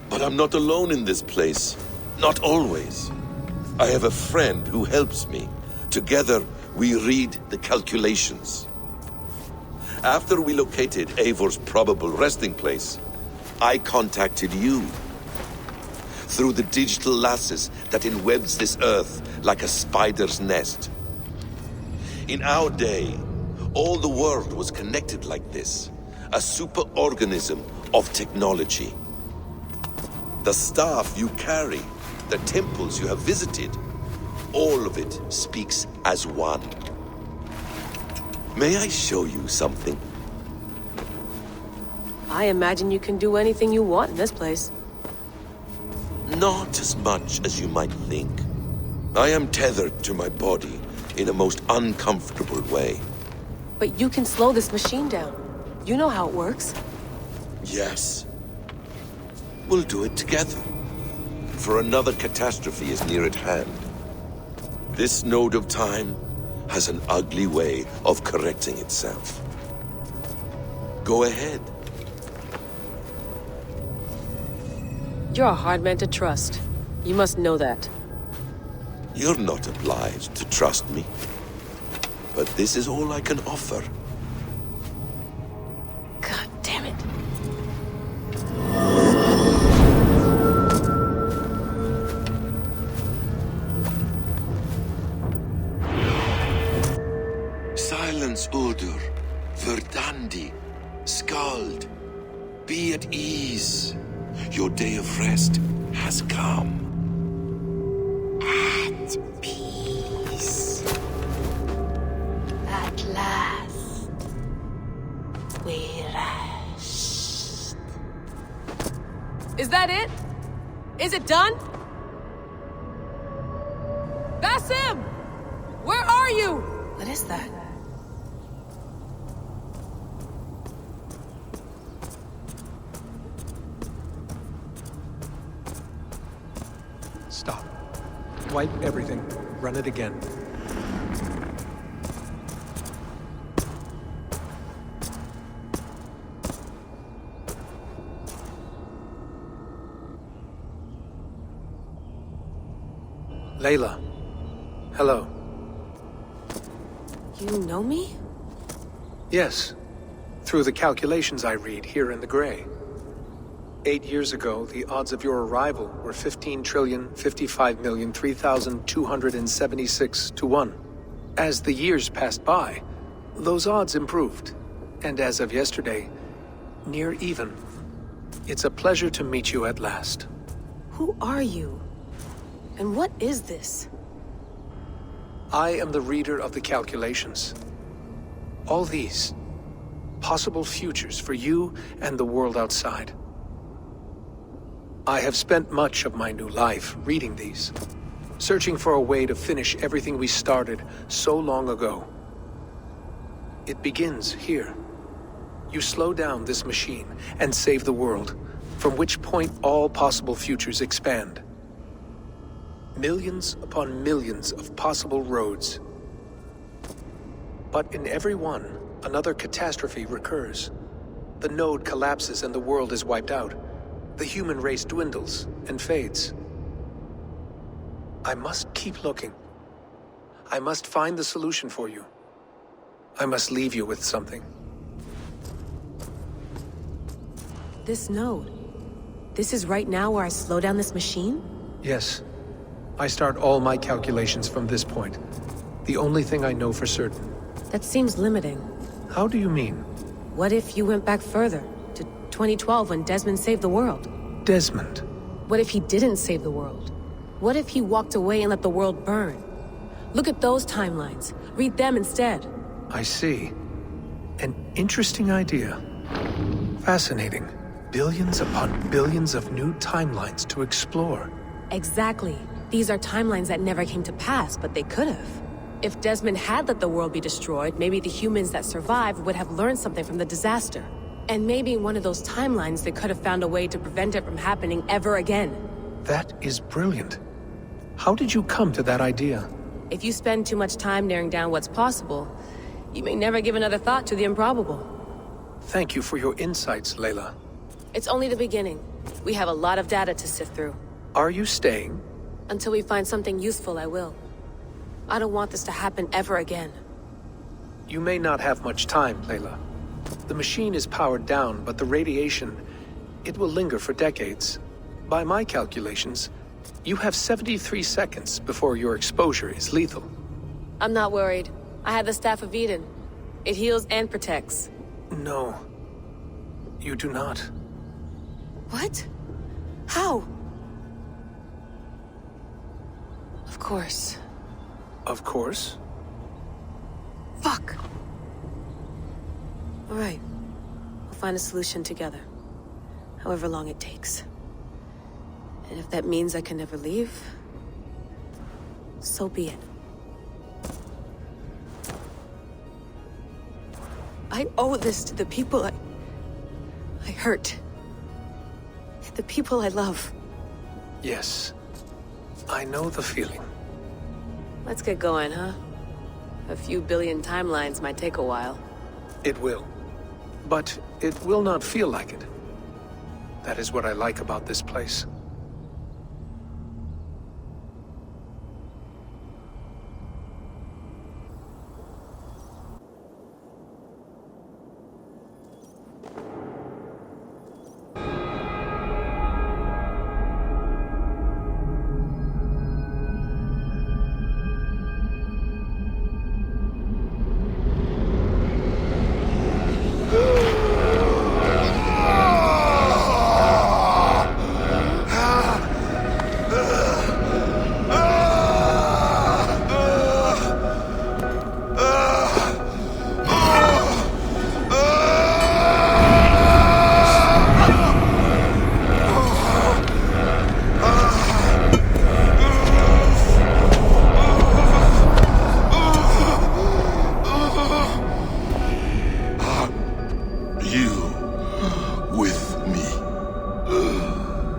But I'm not alone in this place. Not always. I have a friend who helps me. Together, we read the calculations. After we located Eivor's probable resting place, I contacted you. Through the digital lasses that enwebs this earth like a spider's nest. In our day, all the world was connected like this. A superorganism of technology. The staff you carry, the temples you have visited, all of it speaks as one. May I show you something? I imagine you can do anything you want in this place. Not as much as you might think. I am tethered to my body in a most uncomfortable way. But you can slow this machine down. You know how it works. Yes. We'll do it together. For another catastrophe is near at hand. This node of time has an ugly way of correcting itself. Go ahead. You're a hard man to trust. You must know that. You're not obliged to trust me. But this is all I can offer. God damn it. Silence, Udur. Verdandi. Skald. Be at ease. Your day of rest has come. At peace. At last. We rest. Is that it? Is it done? Basim! Where are you? What is that? Stop. Wipe everything. Run it again. Layla. Hello. You know me? Yes. Through the calculations I read here in the gray. 8 years ago, the odds of your arrival were 15,055,003,276 to 1. As the years passed by, those odds improved. And as of yesterday, near even. It's a pleasure to meet you at last. Who are you? And what is this? I am the reader of the calculations. All these, possible futures for you and the world outside. I have spent much of my new life reading these, searching for a way to finish everything we started so long ago. It begins here. You slow down this machine and save the world, from which point all possible futures expand. Millions upon millions of possible roads. But in every one, another catastrophe recurs. The node collapses and the world is wiped out. The human race dwindles and fades. I must keep looking. I must find the solution for you. I must leave you with something. This node. This is right now where I slow down this machine? Yes. I start all my calculations from this point. The only thing I know for certain. That seems limiting. How do you mean? What if you went back further, to 2012 when Desmond saved the world? Desmond? What if he didn't save the world? What if he walked away and let the world burn? Look at those timelines. Read them instead. I see. An interesting idea. Fascinating. Billions upon billions of new timelines to explore. Exactly. These are timelines that never came to pass, but they could have. If Desmond had let the world be destroyed, maybe the humans that survived would have learned something from the disaster. And maybe in one of those timelines they could have found a way to prevent it from happening ever again. That is brilliant. How did you come to that idea? If you spend too much time narrowing down what's possible, you may never give another thought to the improbable. Thank you for your insights, Layla. It's only the beginning. We have a lot of data to sift through. Are you staying? Until we find something useful, I will. I don't want this to happen ever again. You may not have much time, Layla. The machine is powered down, but the radiation, it will linger for decades. By my calculations, you have 73 seconds before your exposure is lethal. I'm not worried. I have the Staff of Eden. It heals and protects. No. You do not. What? How? Of course. Of course? Fuck! All right. We'll find a solution together. However long it takes. And if that means I can never leave, so be it. I owe this to the people I hurt. The people I love. Yes. I know the feeling. Let's get going, huh? A few billion timelines might take a while. It will. But it will not feel like it. That is what I like about this place.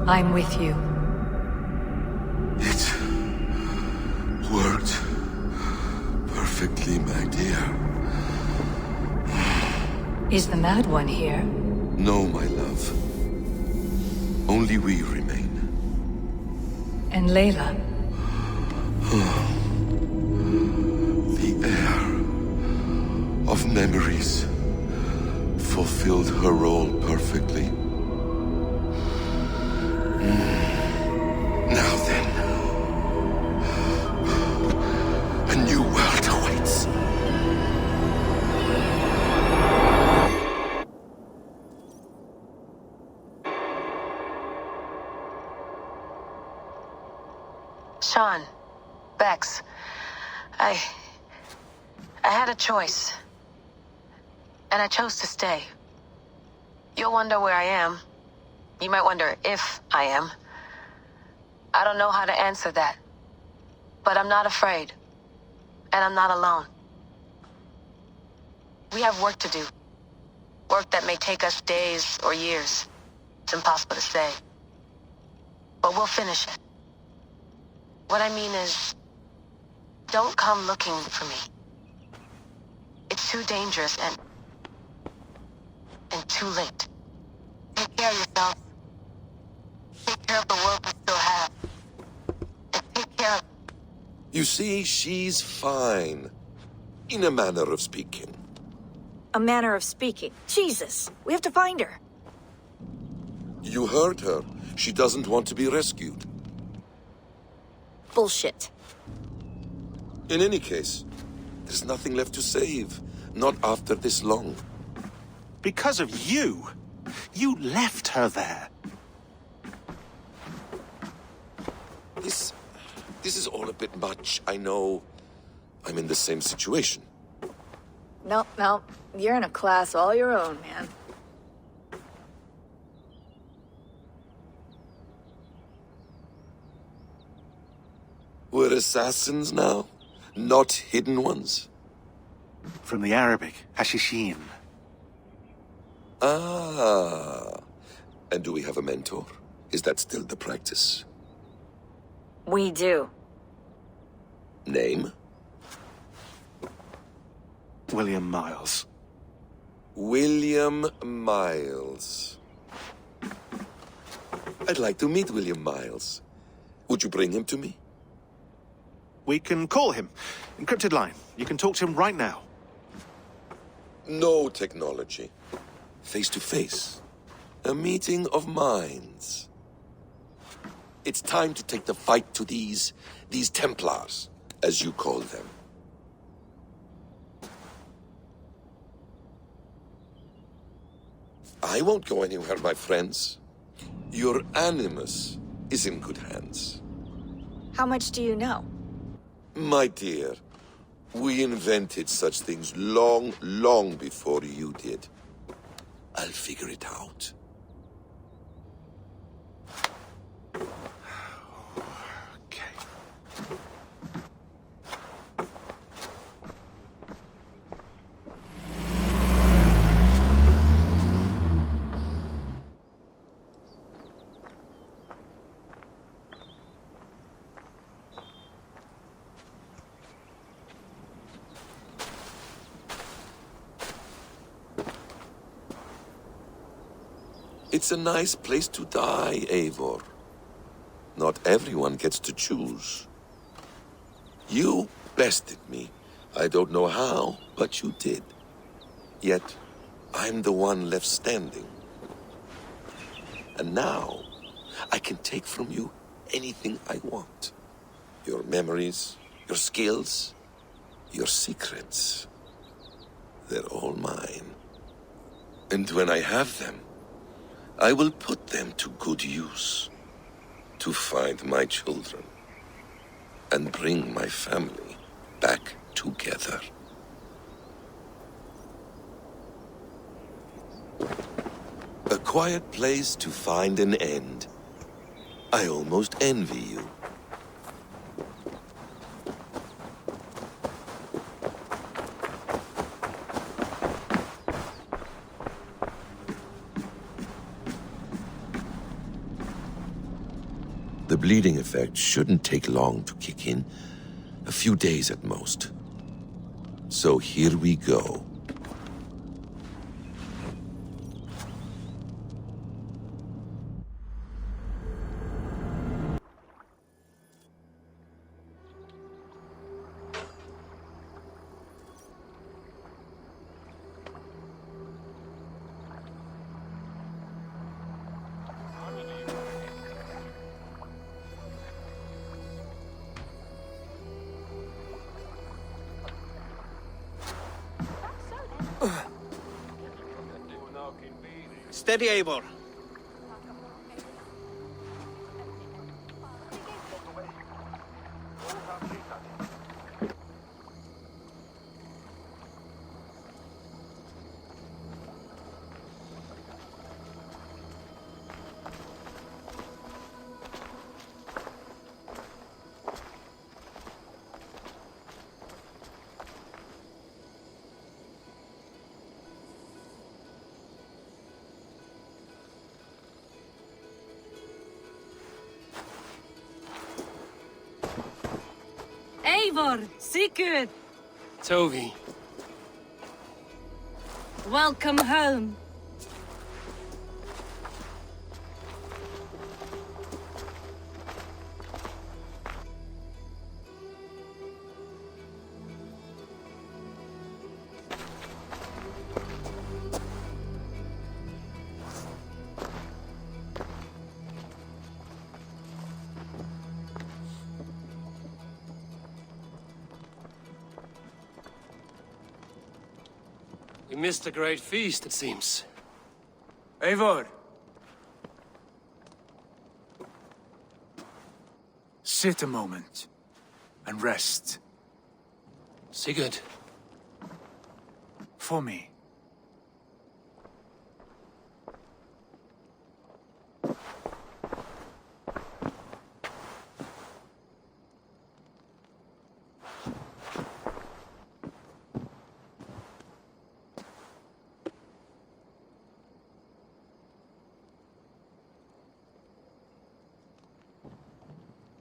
I'm with you. It worked perfectly, my dear. Is the Mad One here? No, my love. Only we remain. And Layla? The air of memories fulfilled her role perfectly. Now then, a new world awaits. Sean, Bex, I had a choice. And I chose to stay. You'll wonder where I am. You might wonder if I am. I don't know how to answer that. But I'm not afraid. And I'm not alone. We have work to do. Work that may take us days or years. It's impossible to say. But we'll finish it. What I mean is, don't come looking for me. It's too dangerous and too late. Take care of yourself. Take care of the world we still have. And take care of... You see, she's fine. In a manner of speaking. A manner of speaking. Jesus, we have to find her. You heard her. She doesn't want to be rescued. Bullshit. In any case, there's nothing left to save. Not after this long. Because of you. You left her there. This is all a bit much, I know. I'm in the same situation. Nope. You're in a class all your own, man. We're assassins now? Not hidden ones? From the Arabic, Hashishin. Ah. And do we have a mentor? Is that still the practice? We do. Name? William Miles. William Miles. I'd like to meet William Miles. Would you bring him to me? We can call him. Encrypted line. You can talk to him right now. No technology. Face to face. A meeting of minds. It's time to take the fight to these Templars, as you call them. I won't go anywhere, my friends. Your animus is in good hands. How much do you know? My dear, we invented such things long before you did. I'll figure it out. It's a nice place to die, Eivor. Not everyone gets to choose. You bested me. I don't know how, but you did. Yet, I'm the one left standing. And now, I can take from you anything I want. Your memories, your skills, your secrets. They're all mine. And when I have them, I will put them to good use. To find my children. And bring my family back together. A quiet place to find an end. I almost envy you. The bleeding effect shouldn't take long to kick in. A few days at most. So here we go. Steady, Eivor. Eivor, Sigurd, Tovi. welcome home. You missed a great feast, it seems. Eivor! Sit a moment and rest. Sigurd. For me.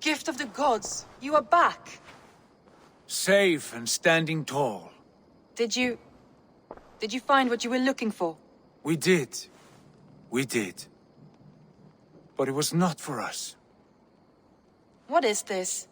Gift of the gods, you are back. Safe and standing tall. Did you find what you were looking for? We did. We did. But it was not for us. What is this?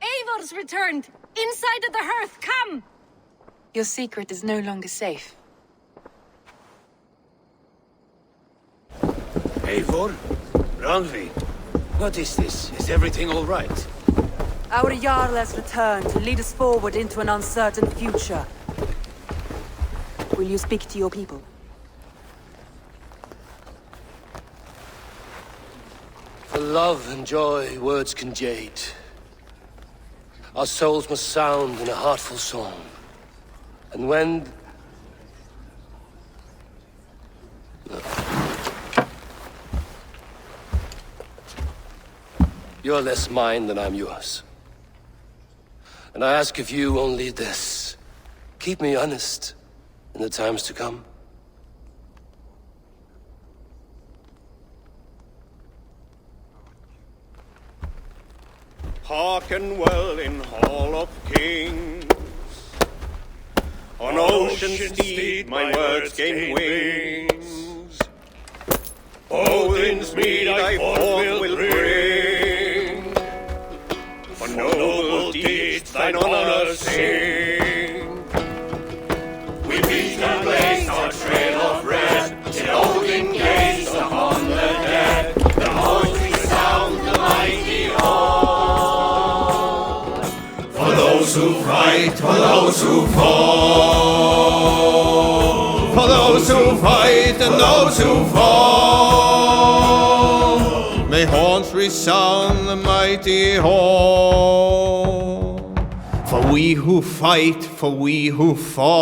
Eivor's returned! Inside of the hearth, come! Your secret is no longer safe. Eivor? Randvi? What is this? Is everything all right? Our Jarl has returned to lead us forward into an uncertain future. Will you speak to your people? For love and joy, words can jade. Our souls must sound in a heartful song. And when... You're less mine than I'm yours. And I ask of you only this. Keep me honest in the times to come. Hearken well in Hall of Kings. On ocean's steed my words gain wings. Odin's mead I forth will bring. For noble deeds thine honor sing. We beat and blaze our trail of red, till Odin gazed upon the dead. The voice resound the mighty hall. For those who fight, for those who fall. For those who fight and those who fall. May horns resound the mighty hall. For we who fight, for we who fall.